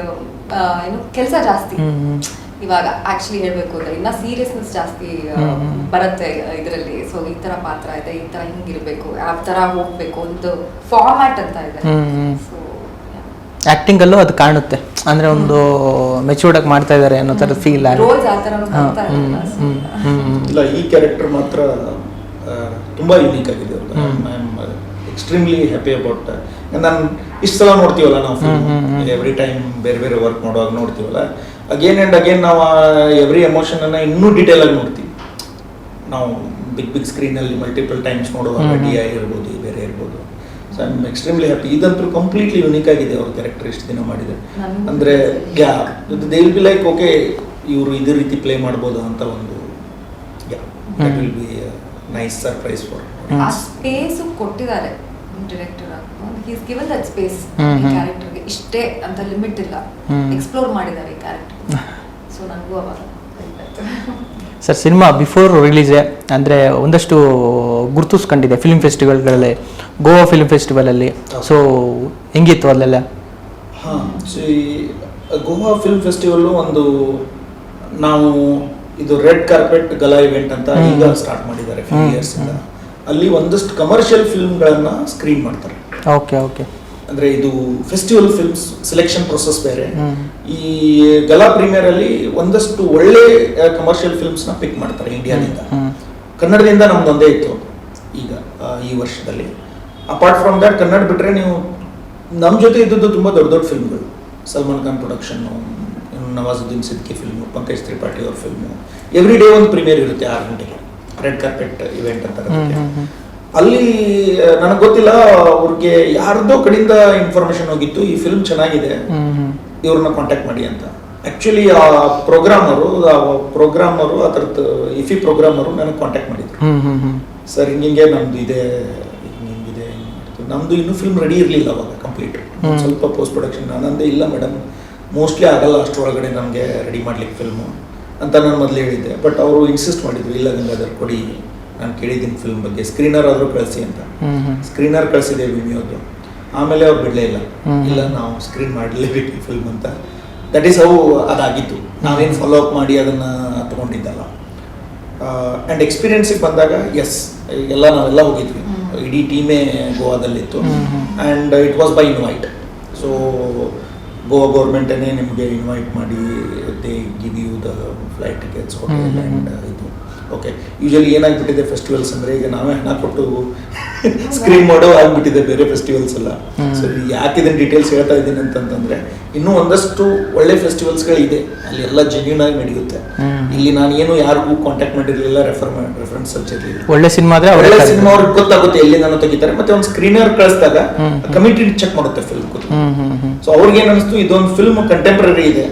ಏನು ಕೆಲಸ ಜಾಸ್ತಿ ಇವಾಗ. ಆಕ್ಚುಲಿ ಹೇಳ್ಬೇಕು ಅಂದ್ರೆ ಇನ್ನ ಸೀರಿಯಸ್ನೆಸ್ ಜಾಸ್ತಿ ಬರುತ್ತೆ ಇದರಲ್ಲಿ. ಸೊ ಈ ತರ ಪಾತ್ರ ಇದೆ, ಈ ತರ ಹಿಂಗಿರ್ಬೇಕು, ಯಾವ ತರ ಹೋಗ್ಬೇಕು, ಒಂದು ಫಾರ್ಮ್ಯಾಟ್ ಅಂತ ಇದೆ. ಸೊ ಆಕ್ಟಿಂಗ್ ಅಲ್ಲೂ ಅದು ಕಾಣುತ್ತೆ, ಅಂದ್ರೆ ಒಂದು ಮೆಚೂರ್ಡ್ ಆಗಿ ಮಾಡ್ತಾ ಇದಾರೆ ಅನ್ನೋ ತರ ಫೀಲ್ ರೋಲ್ಸ್ ಆ ತರ ಬರ್ತಾ ಇಲ್ಲ. ಈ ಕ್ಯಾರೆಕ್ಟರ್ ಮಾತ್ರ ತುಂಬಾ ಯುನೀಕ್ ಆಗಿದೆ. I am extremely happy about. ನಾನು ಇಷ್ಟು ಸಲ ನೋಡ್ತೀವಲ್ಲ ನಾವು ಫಿಲ್ಮ್, ಎವ್ರಿ ಟೈಮ್ ಬೇರೆ ಬೇರೆ ವರ್ಕ್ ಮಾಡುವಾಗ ನೋಡ್ತೀವಲ್ಲ, ಅಗೇನ್ ಆ್ಯಂಡ್ ಅಗೇನ್ ನಾವು ಎವ್ರಿ ಎಮೋಷನ್ ಅನ್ನ ಇನ್ನೂ ಡೀಟೇಲ್ ಆಗಿ ನೋಡ್ತೀವಿ. ನಾವು ಬಿಗ್ ಸ್ಕ್ರೀನಲ್ಲಿ ಮಲ್ಟಿಪಲ್ ಟೈಮ್ಸ್ ನೋಡುವಾಗ DI ಇರ್ಬೋದು, ಬೇರೆ ಇರ್ಬೋದು. So I am extremely happy. ಇದಂತೂ ಕಂಪ್ಲೀಟ್ಲಿ ಯುನೀಕ್ ಆಗಿದೆ ಅವ್ರ ಕ್ಯಾರೆಕ್ಟರ್ ಎಷ್ಟು ದಿನ ಮಾಡಿದೆ. ಅಂದರೆ they will be like okay, ಇವರು ಇದೇ ರೀತಿ ಪ್ಲೇ ಮಾಡ್ಬೋದು ಅಂತ ಒಂದು that will be nice surprise for. ಆ ಸ್ಪೇಸ್ ಕೊಟ್ಟಿದ್ದಾರೆ director. He is given that space ಈ ಕ್ಯಾರೆಕ್ಟರ್ಗೆ. ಇಷ್ಟೇ ಅಂತ ಲಿಮಿಟ್ ಇಲ್ಲ, ಎಕ್ಸ್ಪ್ಲೋರ್ ಮಾಡಿದ್ದಾರೆ ಈ ಕ್ಯಾರೆಕ್ಟರ್. ಸೊ ನನಗೂ ಅವಾಗ ಸರ್, ಸಿನಿಮಾ ಬಿಫೋರ್ ರಿಲೀಸೇ ಅಂದರೆ ಒಂದಷ್ಟು ಗುರುತಿಸ್ಕೊಂಡಿದೆ ಫಿಲ್ಮ್ ಫೆಸ್ಟಿವಲ್ಗಳಲ್ಲಿ, ಗೋವಾ ಫಿಲ್ಮ್ ಫೆಸ್ಟಿವಲಲ್ಲಿ. ಸೊ ಹೆಂಗಿತ್ತು ಅಲ್ಲೆಲ್ಲ? ಹಾಂ, ಗೋವಾ ಫಿಲ್ಮ್ ಫೆಸ್ಟಿವಲ್ಲು ಒಂದು ನಾವು ಇದು ರೆಡ್ ಕಾರ್ಪೆಟ್ ಗಲಾ ಇವೆಂಟ್ ಅಂತ ಈಗ ಸ್ಟಾರ್ಟ್ ಮಾಡಿದ್ದಾರೆ ಫ್ಯೂ ಇಯರ್ಸ್ ಇಂದ. ಅಲ್ಲಿ ಒಂದಷ್ಟು ಕಮರ್ಷಿಯಲ್ ಫಿಲ್ಮ್ಗಳನ್ನ ಸ್ಕ್ರೀನ್ ಮಾಡ್ತಾರೆ. Okay okay. ಅಂದ್ರೆ ಇದು ಫೆಸ್ಟಿವಲ್ ಫಿಲ್ಮ್ಸ್ ಸೆಲೆಕ್ಷನ್ ಪ್ರೊಸೆಸ್ ಬೇರೆ. ಈ ಗಲಾ ಪ್ರೀಮಿಯರ್ ಅಲ್ಲಿ ಒಂದಷ್ಟು ಒಳ್ಳೆ ಕಮರ್ಷಿಯಲ್ ಫಿಲ್ಮ್ಸ್ ನ ಪಿಕ್ ಮಾಡ್ತಾರೆ ಇಂಡಿಯಾದಿಂದ. ಕನ್ನಡದಿಂದ ನಮ್ದೊಂದೇ ಇತ್ತು ಈಗ ಈ ವರ್ಷದಲ್ಲಿ. ಅಪಾರ್ಟ್ ಫ್ರಮ್ ದಟ್ ಕನ್ನಡ ಬಿಟ್ರೆ ನೀವು ನಮ್ಮ ಜೊತೆ ಇದ್ದದ್ದು ತುಂಬಾ ದೊಡ್ಡ ದೊಡ್ಡ ಫಿಲ್ಮ್ಗಳು. ಸಲ್ಮಾನ್ ಖಾನ್ ಪ್ರೊಡಕ್ಷನ್, ನವಾಜುದ್ದೀನ್ ಸಿದ್ದಿಕಿ ಫಿಲ್ಮು, ಪಂಕಜ್ ತ್ರಿಪಾಠಿ ಅವ್ರ ಫಿಲ್ಮು. ಎವ್ರಿ ಡೇ ಒಂದು ಪ್ರೀಮಿಯರ್ ಇರುತ್ತೆ 6 ಗಂಟೆಗೆ, ರೆಡ್ ಕಾರ್ಪೆಟ್ ಇವೆಂಟ್ ಅಂತ ಇರುತ್ತೆ. ಅಲ್ಲಿ ನನಗೆ ಗೊತ್ತಿಲ್ಲ, ಅವ್ರಿಗೆ ಯಾರ್ದೋ ಕಡೆಯಿಂದ ಇನ್ಫಾರ್ಮೇಶನ್ ಹೋಗಿತ್ತು, ಈ ಫಿಲ್ಮ್ ಚೆನ್ನಾಗಿದೆ, ಇವ್ರನ್ನ ಕಾಂಟ್ಯಾಕ್ಟ್ ಮಾಡಿ ಅಂತ. ಆಕ್ಚುಲಿ ಆ ಪ್ರೋಗ್ರಾಮರು ಅದರದ್ದು ಇಫಿ ಪ್ರೋಗ್ರಾಮರು ನನಗೆ ಕಾಂಟ್ಯಾಕ್ಟ್ ಮಾಡಿದ್ರು. ಸರ್ ಹಿಂಗೆ ನಮ್ದು ಇದೆ ಹಿಂಗಿದೆ ನಮ್ದು ಇನ್ನೂ ಫಿಲ್ಮ್ ರೆಡಿ ಇರಲಿಲ್ಲ ಅವಾಗ ಕಂಪ್ಲೀಟ್, ಸ್ವಲ್ಪ ಪೋಸ್ಟ್ ಪ್ರೊಡಕ್ಷನ್. ನಾನಂದೇ ಇಲ್ಲ ಮೇಡಮ್ ಮೋಸ್ಟ್ಲಿ ಆಗಲ್ಲ ಅಷ್ಟರೊಳಗಡೆ ನಮಗೆ ರೆಡಿ ಮಾಡ್ಲಿಕ್ಕೆ ಫಿಲ್ಮು ಅಂತ ನಾನು ಮೊದಲೇ ಹೇಳಿದ್ದೆ. ಬಟ್ ಅವರು ಇನ್ಸಿಸ್ಟ್ ಮಾಡಿದ್ರು, ಇಲ್ಲ ಗಂಗಾಧರ್ ಕೊಡಿ, ನಾನು ಕೇಳಿದ್ದೀನಿ ಫಿಲ್ಮ್ ಬಗ್ಗೆ, ಸ್ಕ್ರೀನರ್ ಆದರೂ ಕಳಿಸಿ ಅಂತ. ಸ್ಕ್ರೀನರ್ ಕಳಿಸಿದೆ ವಿಮಿಯೋದು. ಆಮೇಲೆ ಅವ್ರು ಬಿಡಲೇ ಇಲ್ಲ ನಾವು ಸ್ಕ್ರೀನ್ ಮಾಡಲೇಬೇಕು ಈ ಫಿಲ್ಮ್ ಅಂತ. ದಟ್ ಈಸ್ ಹೌ ಅದಾಗಿತ್ತು. ನಾವೇನು ಫಾಲೋ ಅಪ್ ಮಾಡಿ ಅದನ್ನು ತಗೊಂಡಿದ್ದಲ್ಲ. ಆ್ಯಂಡ್ ಎಕ್ಸ್ಪೀರಿಯನ್ಸಿಗೆ ಬಂದಾಗ ಎಸ್ ನಾವೆಲ್ಲ ಹೋಗಿದ್ವಿ, ಇಡೀ ಟೀಮೇ ಗೋವಾದಲ್ಲಿತ್ತು. And it was by invite. So Goa ಗೌರ್ಮೆಂಟೇ ನಿಮಗೆ ಇನ್ವೈಟ್ ಮಾಡಿ they give you the flight tickets, hotel and ಇದು. ಓಕೆ, ಯೂಶಲಿ ಏನಾಗ್ಬಿಟ್ಟಿದೆ ಫೆಸ್ಟಿವಲ್ಸ್ ಅಂದರೆ, ಈಗ ನಾವೇ ಹಣ ಕೊಟ್ಟು ಸ್ಕ್ರೀನ್ ಮಾಡೋ ಆಗ್ಬಿಟ್ಟಿದೆ ಬೇರೆ ಫೆಸ್ಟಿವಲ್ಸ್ ಎಲ್ಲ. ಸೊ ಯಾಕೆ ಇದನ್ನ ಡೀಟೇಲ್ಸ್ ಹೇಳ್ತಾ ಇದ್ದೀನಿ ಅಂತಂತಂದ್ರೆ, ಇನ್ನೂ ಒಂದಷ್ಟು ಒಳ್ಳೆ ಫೆಸ್ಟಿವಲ್ಸ್ಗಳಿದೆ, ಅಲ್ಲಿ ಎಲ್ಲ ಜೆನ್ಯೂನ್ ಆಗಿ ನಡೆಯುತ್ತೆ. ಇಲ್ಲಿ ನಾನು ಏನು ಯಾರಿಗೂ ಕಾಂಟ್ಯಾಕ್ಟ್ ಮಾಡಿರಲಿಲ್ಲ, ರೆಫರೆನ್ಸ್ ಇರಲಿಲ್ಲ. ಒಳ್ಳೆ ಸಿನಿಮಾ ಒಳ್ಳೆ ಸಿನಿಮಾ ಅವ್ರಿಗೆ ಗೊತ್ತಾಗುತ್ತೆ ಎಲ್ಲಿ ನಾನು ತೆಗಿತಾರೆ. ಮತ್ತೆ ಒಂದು ಸ್ಕ್ರೀನರ್ ಕಳಿಸಿದಾಗ ಕಮಿಟಿ ಚೆಕ್ ಮಾಡುತ್ತೆ ಫಿಲ್ಮ್ ಕೂತು. ಸೊ ಅವ್ರಿಗೆ ಏನ್ ಅನಿಸ್ತು, ಇದೊಂದು ಫಿಲ್ಮ್ ಕಂಟೆಂಪ್ರರಿ ಇದೆ.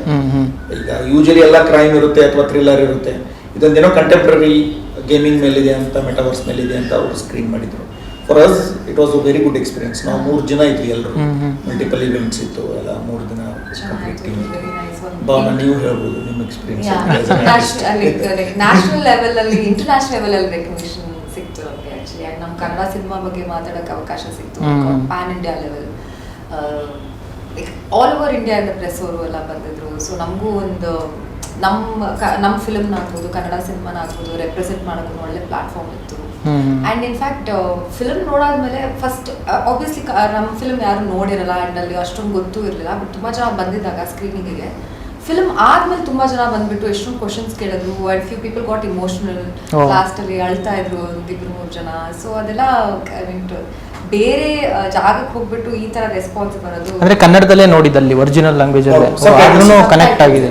ಈಗ ಯೂಶಲಿ ಎಲ್ಲ ಕ್ರೈಮ್ ಇರುತ್ತೆ ಅಥವಾ ಥ್ರಿಲ್ಲರ್ ಇರುತ್ತೆ, ಇದೊಂದೇನೋ ಕಂಟೆಂಪ್ರರಿ ಗೇಮಿಂಗ್ ಮೇಲಿದೆ ಅಂತ, ಮೆಟಾವರ್ಸ್ ಮೇಲಿದೆ ಅಂತ ಅವರು ಸ್ಕ್ರೀನ್ ಮಾಡಿದ್ರು. For us it was a very good experience. ನಾವು 3 ಜನ ಇದ್ವಿ ಎಲ್ಲರೂ, ಮಲ್ಟಿಪಲ್ ಇವೆಂಟ್ಸ್ ಇತ್ತು ಎಲ್ಲ, 3 ದಿನ ಕಂಪ್ಲೀಟ್ ಟೀಮ್ ಇತ್ತು. ಭಾವನಾ, ನೀವು ಹೇಳ್ಬೋದು ನಿಮ್ಮ ಎಕ್ಸ್ಪೀರಿಯನ್ಸ್. ನ್ಯಾಷನಲ್ ಲೆವೆಲ್ ಅಲ್ಲಿ, ಇಂಟರ್ನ್ಯಾಷನಲ್ ಲೆವೆಲ್ ಅಲ್ಲಿ ರೆಕಗ್ನಿಷನ್ ಸಿಕ್ತು ನಮಗೆ ಆಕ್ಚುಲಿ. ಅಂಡ್ ನಮ್ಮ ಕನ್ನಡ ಸಿನಿಮಾ ಬಗ್ಗೆ ಮಾತಾಡೋಕೆ ಅವಕಾಶ ಸಿಕ್ತು. PAN India level, all over India ಇಂದ ಪ್ರೆಸ್ ಅವರು ಎಲ್ಲ ಬಂದಿದ್ರು. ಸೊ ನಮಗೂ ಒಂದು ನಮ್ಮ ಫಿಲ್ಮ್ನ ಆಗ್ಬೋದು, ಕನ್ನಡ ಸಿನಿಮಾನ ಆಗ್ಬೋದು, ರೆಪ್ರೆಸೆಂಟ್ ಮಾಡೋಕ್ಕೂ ಒಳ್ಳೆ ಪ್ಲಾಟ್ಫಾರ್ಮ್ ಇತ್ತು. ಆ್ಯಂಡ್ ಇನ್ಫ್ಯಾಕ್ಟ್ ಫಿಲ್ಮ್ ನೋಡಾದ್ಮೇಲೆ ಫಸ್ಟ್ ಆಬ್ವಿಯಸ್ಲಿ ನಮ್ಮ ಫಿಲ್ಮ್ ಯಾರು ನೋಡಿರಲ್ಲ ಆ್ಯಂಡ್ ಅಲ್ಲಿ ಅಷ್ಟೊಂದು ಗೊತ್ತೂ ಇರಲಿಲ್ಲ. ಬಟ್ ತುಂಬ ಜನ ಬಂದಿದ್ದಾಗ ಸ್ಕ್ರೀನಿಂಗಿಗೆ, ಫಿಲ್ಮ್ ಆದ್ಮೇಲೆ ತುಂಬ ಜನ ಬಂದ್ಬಿಟ್ಟು ಎಷ್ಟೊಂದು ಕ್ವಶನ್ಸ್ ಕೇಳಿದ್ರು. And few people got emotional, ಲಾಸ್ಟಲ್ಲಿ ಅಳ್ತಾ ಇದ್ರು 2-3 ಜನ. ಸೊ ಅದೆಲ್ಲ ಬೇರೆ ಜಾಗಕ್ಕೆ ಹೋಗ್ಬಿಟ್ಟು ಈ ತರ ರೆಸ್ಪಾನ್ಸ್ ಬರೋದು ಅಂದ್ರೆ ಕನ್ನಡದಲ್ಲೇ ನೋಡಿದಲ್ಲಿ ಒರಿಜಿನಲ್ ಲ್ಯಾಂಗ್ವೇಜ್ ಅಲ್ಲೇ ಅದನ್ನು ಕನೆಕ್ಟ್ ಆಗಿದೆ.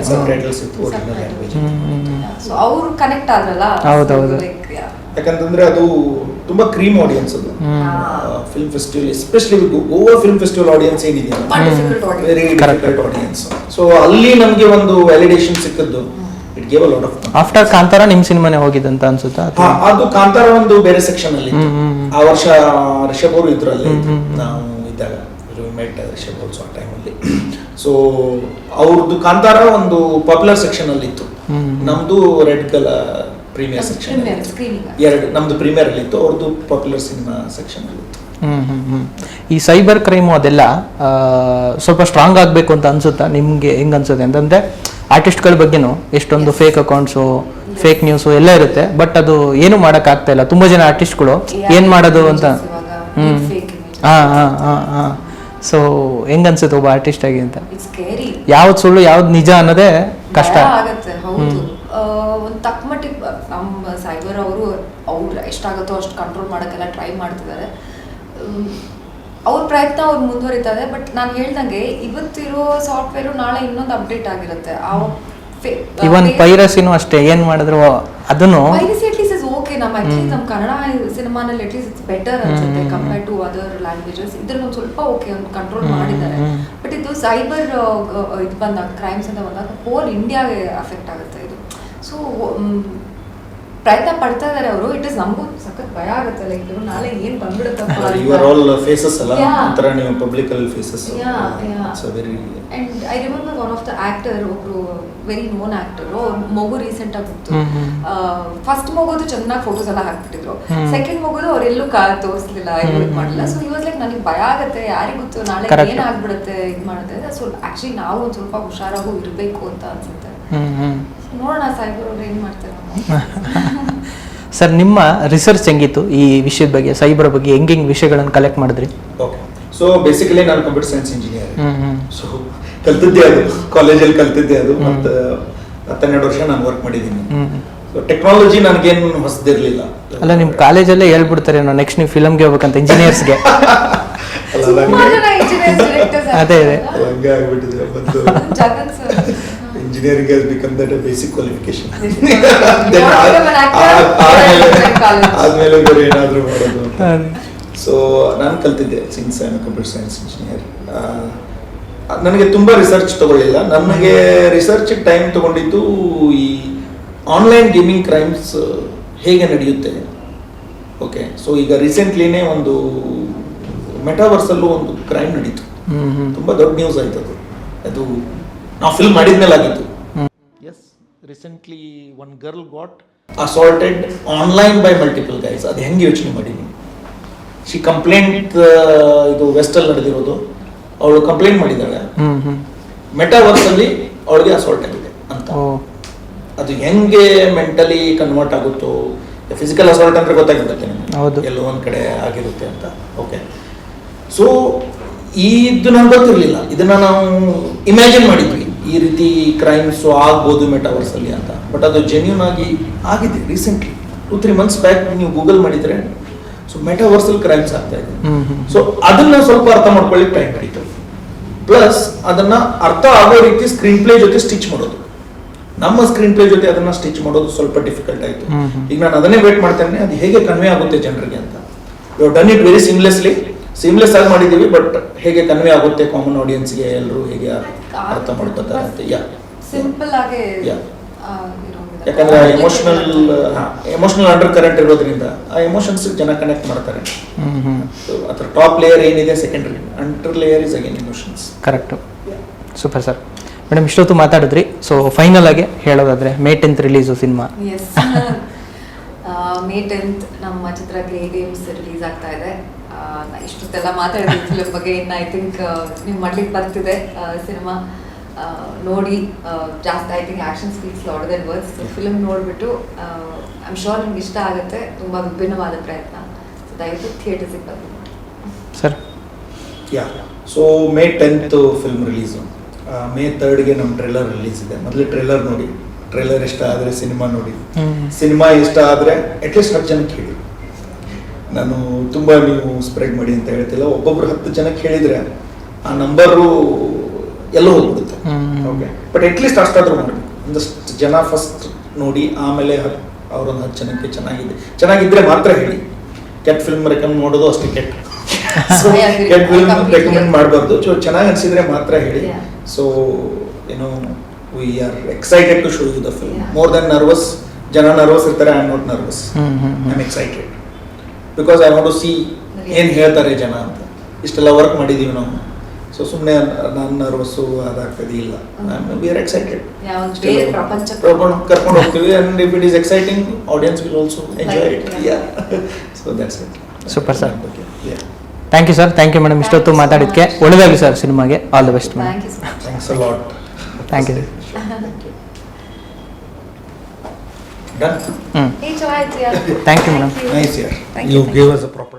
ಸೊ ಅವರು ಕನೆಕ್ಟ್ ಆದ್ರಲ್ಲ. ಹೌದೌದು. ಯಾಕಂತಂದ್ರೆ ಅದು ತುಂಬಾ ಕ್ರೀಮ್ ಆಡಿಯನ್ಸ್ ಅದು film festival, especially Goa film festival audience ಏನಿದೆಯಲ್ಲ, ವೆರಿ ಡಿಫಿಕಲ್ಟ್ ಆಡಿಯನ್ಸ್. ಸೊ ಅಲ್ಲಿ ನಮಗೆ ಒಂದು ವ್ಯಾಲಿಡೇಷನ್ ಸಿಕ್ಕದ್ದು. It gave a lot of. After Kantara ನಿಮ್ ಸಿನಿಮಾನೇ ಹೋಗಿದಂತ ಅನ್ಸುತ್ತಾ? ಅದು ಕಾಂತಾರ ಒಂದು ಬೇರೆ ಸೆಕ್ಷನ್ ಅಲ್ಲಿ. ಆ ವರ್ಷ ರಿಷಬ್ ಅವರು ಇದ್ರಲ್ಲಿ, ನಾವು ಇದ್ದಾಗ ಮೆಟ್ ರಿಷಬ್ ಆಲ್ಸೋ ಆ ಟೈಮಲ್ಲಿ. ಸೊ ಅವ್ರದ್ದು ಕಾಂತಾರ ಒಂದು ಪಾಪ್ಯುಲರ್ ಸೆಕ್ಷನ್ ಅಲ್ಲಿ ಇತ್ತು, ನಮ್ದು ರೆಡ್ ಕಲರ್ ಪ್ರೀಮಿಯರ್ ಸೆಕ್ಷನ್. ಎರಡು ನಮ್ದು ಪ್ರೀಮಿಯರ್ ಅಲ್ಲಿ ಇತ್ತು, ಅವ್ರದ್ದು ಪಾಪ್ಯುಲರ್ ಸಿನಿಮಾ ಸೆಕ್ಷನ್ ಅಲ್ಲಿ ಇತ್ತು. ಈ ಸೈಬರ್ ಕ್ರೈಮು ಅದೆಲ್ಲ ಸ್ವಲ್ಪ ಸ್ಟ್ರಾಂಗ್ ಆಗಬೇಕು ಅಂತ ಅನ್ಸುತ್ತಾ ನಿಮ್ಗೆ? ಹೆಂಗ್ ಅನ್ಸುತ್ತೆ ಅಂತಂದ್ರೆ, ಆರ್ಟಿಸ್ಟ್ಗಳ ಬಗ್ಗೆನೂ ಎಷ್ಟೊಂದು ಫೇಕ್ ಅಕೌಂಟ್ಸು, ಫೇಕ್ ನ್ಯೂಸು ಎಲ್ಲ ಇರುತ್ತೆ. ಬಟ್ ಅದು ಏನು ಮಾಡಕ್ ಆಗ್ತಾ ಇಲ್ಲ. ತುಂಬಾ ಜನ ಆರ್ಟಿಸ್ಟ್ಗಳು ಏನ್ ಮಾಡೋದು ಅಂತ. ಸೊ ಹೆಂಗ್ ಅನ್ಸುತ್ತೆ ಒಬ್ಬ ಆರ್ಟಿಸ್ಟ್ ಆಗಿ ಅಂತ? ಯಾವ್ದು ಸುಳ್ಳು ಯಾವ್ದು ನಿಜ ಅನ್ನೋದೇ ಕಷ್ಟ ಆಗುತ್ತೆ. ಹೌದು, ಒಂದು ತಕ್ಕ ಮಟ್ಟಿಗೆ ನಮ್ಮ ಸೈಬರ್ ಅವರು ಎಷ್ಟಾಗುತ್ತೋ ಅಷ್ಟು ಕಂಟ್ರೋಲ್ ಮಾಡೋಕ್ಕೆಲ್ಲ ಟ್ರೈ ಮಾಡ್ತಿದ್ದಾರೆ. ಅವ್ರ ಪ್ರಯತ್ನ ಅವ್ರು ಮುಂದುವರಿತಾರೆ. ಬಟ್ ನಾನು ಹೇಳ್ದಂಗೆ ಇವತ್ತಿರೋ ಸಾಫ್ಟ್ವೇರು ನಾಳೆ ಇನ್ನೊಂದು ಅಪ್ಡೇಟ್ ಆಗಿರುತ್ತೆ. ಇವನ್ ಪೈರಸಿನೂ ಅಷ್ಟೇ, ಏನ್ ಮಾಡಿದ್ರು ಅದನ್ನು ಪೈರಸಿ ಅಟ್ಲೀಸ್ಟ್ ಇಸ್ ಓಕೆ. ನಮ್ಮ ಕನ್ನಡ ಸಿನಿಮಾನಲ್ಲಿ ಅಟ್ಲೀಸ್ಟ್ ಇಟ್ಸ್ ಬೆಟರ್ ಅನ್ಸುತ್ತೆ ಕಂಪೇರ್ಡ್ ಟು ಅದರ್ ಲ್ಯಾಂಗ್ವೇಜಸ್. ಇದ್ರಲ್ಲಿ ಒಂದು ಸ್ವಲ್ಪ ಓಕೆ ಒಂದು ಕಂಟ್ರೋಲ್ ಮಾಡಿದ್ದಾರೆ. ಬಟ್ ಇದು ಸೈಬರ್ ಇದು ಬಂದಾಗ, ಕ್ರೈಮ್ಸ್ ಅಂತ ಬಂದಾಗ ಹೋಲ್ ಇಂಡಿಯಾಗೆ ಅಫೆಕ್ಟ್ ಆಗುತ್ತೆ ಇದು. ಸೊ ಪ್ರಯತ್ನ ಪಡ್ತಾ ಇದ್ದಾರೆ ಅವರು. ಇಟ್ ಇಸ್ ನಮಗೂ ಸಖತ್ ಭಯ ಆಗುತ್ತೆ, ಲೈಕ್ ನಾಳೆ ಏನ್ ಬಂದ್ಬಿಡುತ್ತಪ್ಪ. ಯು ಆರ್ ಆಲ್ ಫೇಸಸ್ ಅಲ್ಲ, ಒಂಥರ ನೀವು ಪಬ್ಲಿಕ್ ಅಲ್ಲಿ faces. So very. And I remember one of the actor, ಒಬ್ರು ವೆರಿ ನೋನ್ ಆಕ್ಟರ್, ಮಗು ರೀಸೆಂಟ್ ಆಗಿ ಹೋಗ್ತು. ಫಸ್ಟ್ ಮಗುದು ಚೆನ್ನಾಗಿ ಫೋಟೋಸ್ ಎಲ್ಲ ಹಾಕ್ಬಿಟ್ಟಿದ್ರು. ಸೆಕೆಂಡ್ ಮಗುದು ಅವ್ರೆಲ್ಲೂ ತೋರಿಸ್ಲಿಲ್ಲ, ಮಾಡಿಲ್ಲ. ಸೊ ಇವಾಸ್ ಲೈಕ್ ನನಗೆ ಭಯ ಆಗುತ್ತೆ, ಯಾರಿಗ್ ಗೊತ್ತು ನಾಳೆ ಏನ್ ಆಗ್ಬಿಡುತ್ತೆ ಇದು ಮಾಡುತ್ತೆ. ಸೊ ಆಕ್ಚುಲಿ ನಾವು ಒಂದ್ ಸ್ವಲ್ಪ ಹುಷಾರಾಗೂ ಇರಬೇಕು ಅಂತ ಅನ್ಸುತ್ತೆ. ನೋಡೋಣ ಸೈಬರ್ ಅವ್ರು ಏನ್ ಮಾಡ್ತಾರೆ. ಸರ್, ನಿಮ್ಮ ರಿಸರ್ಚ್ ಹೆಂಗಿತ್ತು ಈ ವಿಷಯದ ಬಗ್ಗೆ, ಸೈಬರ್ ಬಗ್ಗೆ ಹೆಂಗೆ ವಿಷಯಗಳನ್ನು ಕಲೆಕ್ಟ್ ಮಾಡಿದ್ರಿ? ಓಕೆ, ಸೊ ಬೇಸಿಕಲಿ ನಾನು ಕಂಪ್ಯೂಟರ್ ಸೈನ್ಸ್ ಇಂಜಿನಿಯರ್. ಸೊ ಕಲ್ತಿದ್ದೆ ಅದು, ಕಾಲೇಜಲ್ಲಿ ಕಲ್ತಿದ್ದೆ ಅದು. ಮತ್ತು 12 ವರ್ಷ ನಾನು ವರ್ಕ್ ಮಾಡಿದ್ದೀನಿ. ಸೊ ಟೆಕ್ನಾಲಜಿ ನನಗೇನು ಹೊಸದಿರಲಿಲ್ಲ. ಅಲ್ಲ, ನಿಮ್ಮ ಕಾಲೇಜಲ್ಲೇ ಹೇಳ್ಬಿಡ್ತಾರೆ ನಾವು ನೆಕ್ಸ್ಟ್ ನೀವು ಫಿಲಮ್ಗೆ ಹೋಗ್ಬೇಕಂತ, ಇಂಜಿನಿಯರ್ಸ್ಗೆ. ಅದೇ ಹಂಗೆ ಆಗ್ಬಿಟ್ಟಿದೆ. ಮತ್ತು engineering has become that a basic qualification. ಆದ್ಮೇಲೆ ಬೇರೆ ಏನಾದರೂ ಮಾಡೋದು. ಸೊ ನಾನು ಕಲ್ತಿದ್ದೆ since I am computer science engineer. ನನಗೆ ತುಂಬ ರಿಸರ್ಚ್ ತಗೊಳ್ಳಿಲ್ಲ. ನನಗೆ ರಿಸರ್ಚ್ ಟೈಮ್ ತಗೊಂಡಿದ್ದು ಈ ಆನ್ಲೈನ್ ಗೇಮಿಂಗ್ ಕ್ರೈಮ್ಸ್ ಹೇಗೆ ನಡೆಯುತ್ತೆ, ಓಕೆ, ಸೊ ಈಗ ರೀಸೆಂಟ್ಲಿನೇ ಒಂದು ಮೆಟಾವರ್ಸಲ್ಲೂ ಒಂದು ಕ್ರೈಮ್ ನಡೀತು. ತುಂಬ ದೊಡ್ಡ ನ್ಯೂಸ್ ಆಯ್ತು ಅದು. ಅದು ನಾವು ಫಿಲ್ಮ್ ಮಾಡಿದ್ಮೇಲೆ ಆಗಿತ್ತು. Yes, recently one girl got assaulted online by multiple guys. ಅದು ಹೆಂಗೆ ಯೋಚನೆ ಮಾಡೀನಿ. ಶಿ ಕಂಪ್ಲೇಂಟ್, ಇದು ವೆಸ್ಟಲ್ಲಿ ನಡೆದಿರೋದು. ಅವಳು ಕಂಪ್ಲೇಂಟ್ ಮಾಡಿದ್ದಾಳೆ, ಮೆಟಾವರ್ಸಲ್ಲಿ ಅವಳಿಗೆ ಅಸಾಲ್ಟ್ ಆಗಿದೆ ಅಂತ. ಅದು ಹೆಂಗೆ ಮೆಂಟಲಿ ಕನ್ವರ್ಟ್ ಆಗುತ್ತೋ, ಫಿಸಿಕಲ್ ಅಸಾಲ್ಟ್ ಅಂದ್ರೆ ಗೊತ್ತಾಗಿರುತ್ತೆ ನಿಮಗೆ, ಎಲ್ಲೋ ಒಂದು ಕಡೆ ಆಗಿರುತ್ತೆ ಅಂತ. ಓಕೆ, ಸೊ ಇದು ನಂಗೆ ಗೊತ್ತಿರಲಿಲ್ಲ. ಇದನ್ನ ನಾವು ಇಮ್ಯಾಜಿನ್ ಮಾಡಿದ್ವಿ, ಈ ರೀತಿ ಕ್ರೈಮ್ಸ್ ಆಗ್ಬೋದು ಮೆಟಾವರ್ಸ್ ಅಲ್ಲಿ ಅಂತ. ಬಟ್ ಅದು ಜೆನ್ಯೂನ್ ಆಗಿ ಆಗಿದೆ ರೀಸೆಂಟ್ಲಿ. 2-3 months ಬ್ಯಾಕ್ ನೀವು ಗೂಗಲ್ ಮಾಡಿದ್ರೆ ಸೊ ಮೆಟಾವರ್ಸಲ್ ಕ್ರೈಮ್ಸ್ ಆಗ್ತಾ ಇದೆ. ಸೊ ಅದನ್ನ ಸ್ವಲ್ಪ ಅರ್ಥ ಮಾಡ್ಕೊಳ್ಳಿಕ್ಕೆ ಟೈಮ್ ಹಿಡಿತು. ಪ್ಲಸ್ ಅದನ್ನ ಅರ್ಥ ಆಗೋ ರೀತಿ ಸ್ಕ್ರೀನ್ ಪ್ಲೇ ಜೊತೆ ಸ್ಟಿಚ್ ಮಾಡೋದು, ನಮ್ಮ ಸ್ಕ್ರೀನ್ ಪ್ಲೇ ಜೊತೆ ಅದನ್ನ ಸ್ಟಿಚ್ ಮಾಡೋದು ಸ್ವಲ್ಪ ಡಿಫಿಕಲ್ಟ್ ಆಯ್ತು. ಈಗ ನಾನು ಅದನ್ನೇ ವೇಟ್ ಮಾಡ್ತೇನೆ, ಅದು ಹೇಗೆ ಕನ್ವೆ ಆಗುತ್ತೆ ಜನರಿಗೆ ಅಂತ. You done it very seamless ಆಗಿ ಮಾಡಿದೀವಿ, ಬಟ್ ಹೇಗೆ ಕನ್ವೆ ಆಗುತ್ತೆ ಕಾಮನ್ ಆಡಿಯನ್ಸ್ಗೆ, ಎಲ್ಲರೂ ಹೇಗೆ ಅರ್ಥ ಮಾಡ್ಕೊತಾರೆ ಅಂತ. ಸಿಂಪಲ್ ಆಗಿ ಯಾಕಂದ್ರೆ ಎಮೋಷನಲ್ ಅಂಡರ್ ಕರೆಂಟ್ ಇರೋದ್ರಿಂದ ಆ ಎಮೋಷನ್ಸ್ ಜನ ಕನೆಕ್ಟ್ ಮಾಡ್ತಾರೆ. ಅದ್ರ ಟಾಪ್ ಲೇಯರ್ ಏನಿದೆ secondary, under layer is again emotions. Correct, super sir. Madam ಇಷ್ಟೊತ್ತು ಮಾತಾಡಿದ್ರಿ, ಸೊ ಫೈನಲ್ ಆಗಿ ಹೇಳೋದಾದ್ರೆ May 10th release cinema. May 10th ನಮ್ಮ ಚಿತ್ರ ಗ್ರೇ ಗೇಮ್ಸ್ ರಿಲೀಸ್ ಆಗ್ತಾ ಇದೆ. ಇಷ್ಟೊತ್ತೆಲ್ಲ ಮಾತಾಡಿದ್ವಿ ಫಿಲ್ಮ್ ಬಗ್ಗೆ. ಇನ್ನು ಐ ಥಿಂಕ್ ನೀವು ಮಾಡ್ಲಿಕ್ಕೆ ಬರ್ತಿದೆ ಸಿನಿಮಾ ನೋಡಿ. ಜಾಸ್ತಿ I think action speaks louder than words. Film ನೋಡಿಬಿಟ್ಟು ಐ ಆಮ್ ಶೋರ್ ನಿಮ್ಗೆ ಇಷ್ಟ ಆಗುತ್ತೆ. ತುಂಬ ವಿಭಿನ್ನವಾದ ಪ್ರಯತ್ನ. ದಯವಿಟ್ಟು ಥಿಯೇಟರ್ಸಿಗೆ ಬಂದು sir. So May 10th film release. May 3rd ನಮ್ಮ ಟ್ರೇಲರ್ ರಿಲೀಸ್ ಇದೆ. ಮೊದಲೇ ಟ್ರೇಲರ್ ನೋಡಿ, ಟ್ರೇಲರ್ ಇಷ್ಟ ಆದರೆ ಸಿನಿಮಾ ನೋಡಿ, ಸಿನಿಮಾ ಇಷ್ಟ ಆದರೆ ಅಟ್ಲೀಸ್ಟ್ 10 ಜನಕ್ಕೆ ಹೇಳಿ. ನಾನು ತುಂಬ ನೀವು ಸ್ಪ್ರೆಡ್ ಮಾಡಿ ಅಂತ ಹೇಳ್ತಿಲ್ಲ, ಒಬ್ಬೊಬ್ರು 10 ಜನಕ್ಕೆ ಹೇಳಿದರೆ ಆ ನಂಬರು ಎಲ್ಲೋ ಹೋಗ್ಬಿಡುತ್ತೆ. ಓಕೆ, ಬಟ್ ಅಟ್ಲೀಸ್ಟ್ ಅಷ್ಟಾದ್ರೂ ಮಾಡಬೇಕು. ಒಂದಷ್ಟು ಜನ ಫಸ್ಟ್ ನೋಡಿ, ಆಮೇಲೆ ಅವರೊಂದು 10 ಜನಕ್ಕೆ ಚೆನ್ನಾಗಿದ್ರೆ ಮಾತ್ರ ಹೇಳಿ. ಕೆಟ್ಟ ಫಿಲ್ಮ್ ರೆಕಮೆಂಡ್ ಮಾಡೋದು ಅಷ್ಟೇ ಕೆಟ್ಟ ಫಿಲ್ಮ್ ರೆಕಮೆಂಡ್ ಮಾಡಬಾರ್ದು. ಚೆನ್ನಾಗಿ ಅನ್ಸಿದ್ರೆ ಮಾತ್ರ ಹೇಳಿ. ಸೊ ಏನೋ we are excited to show you the film more than nervous. ಜನ ನರ್ವಸ್ ಇರ್ತಾರೆ, I am not nervous, I am excited because I want to see ಏನು ಹೇಳ್ತಾರೆ ಜನ ಅಂತ. ಇಷ್ಟೆಲ್ಲ ವರ್ಕ್ ಮಾಡಿದೀವಿ ನಾವು. ಸೊ ಸುಮ್ಮನೆ ನಾನು ನರ್ವಸ್ಸು ಅದಾಗ್ತದೆ ಇಲ್ಲ. ವಿ ಆರ್ ಎಕ್ಸೈಟೆಡ್, ಕರ್ಕೊಂಡು ಹೋಗ್ತೀವಿ. And if it is exciting, audience will also enjoy it. So that's it. Super sir. Thank you sir. Thank you madam, ಇಷ್ಟೊತ್ತು ಮಾತಾಡಿದ್ದಕ್ಕೆ. ಒಳ್ಳೆದಾಗಲಿ ಸರ್ ಸಿನಿಮಾಗೆ. All the best madam. Thanks a lot. Thank you. Done. Hey, Joy, Thank you, madam. Nice, yeah. You gave us a proper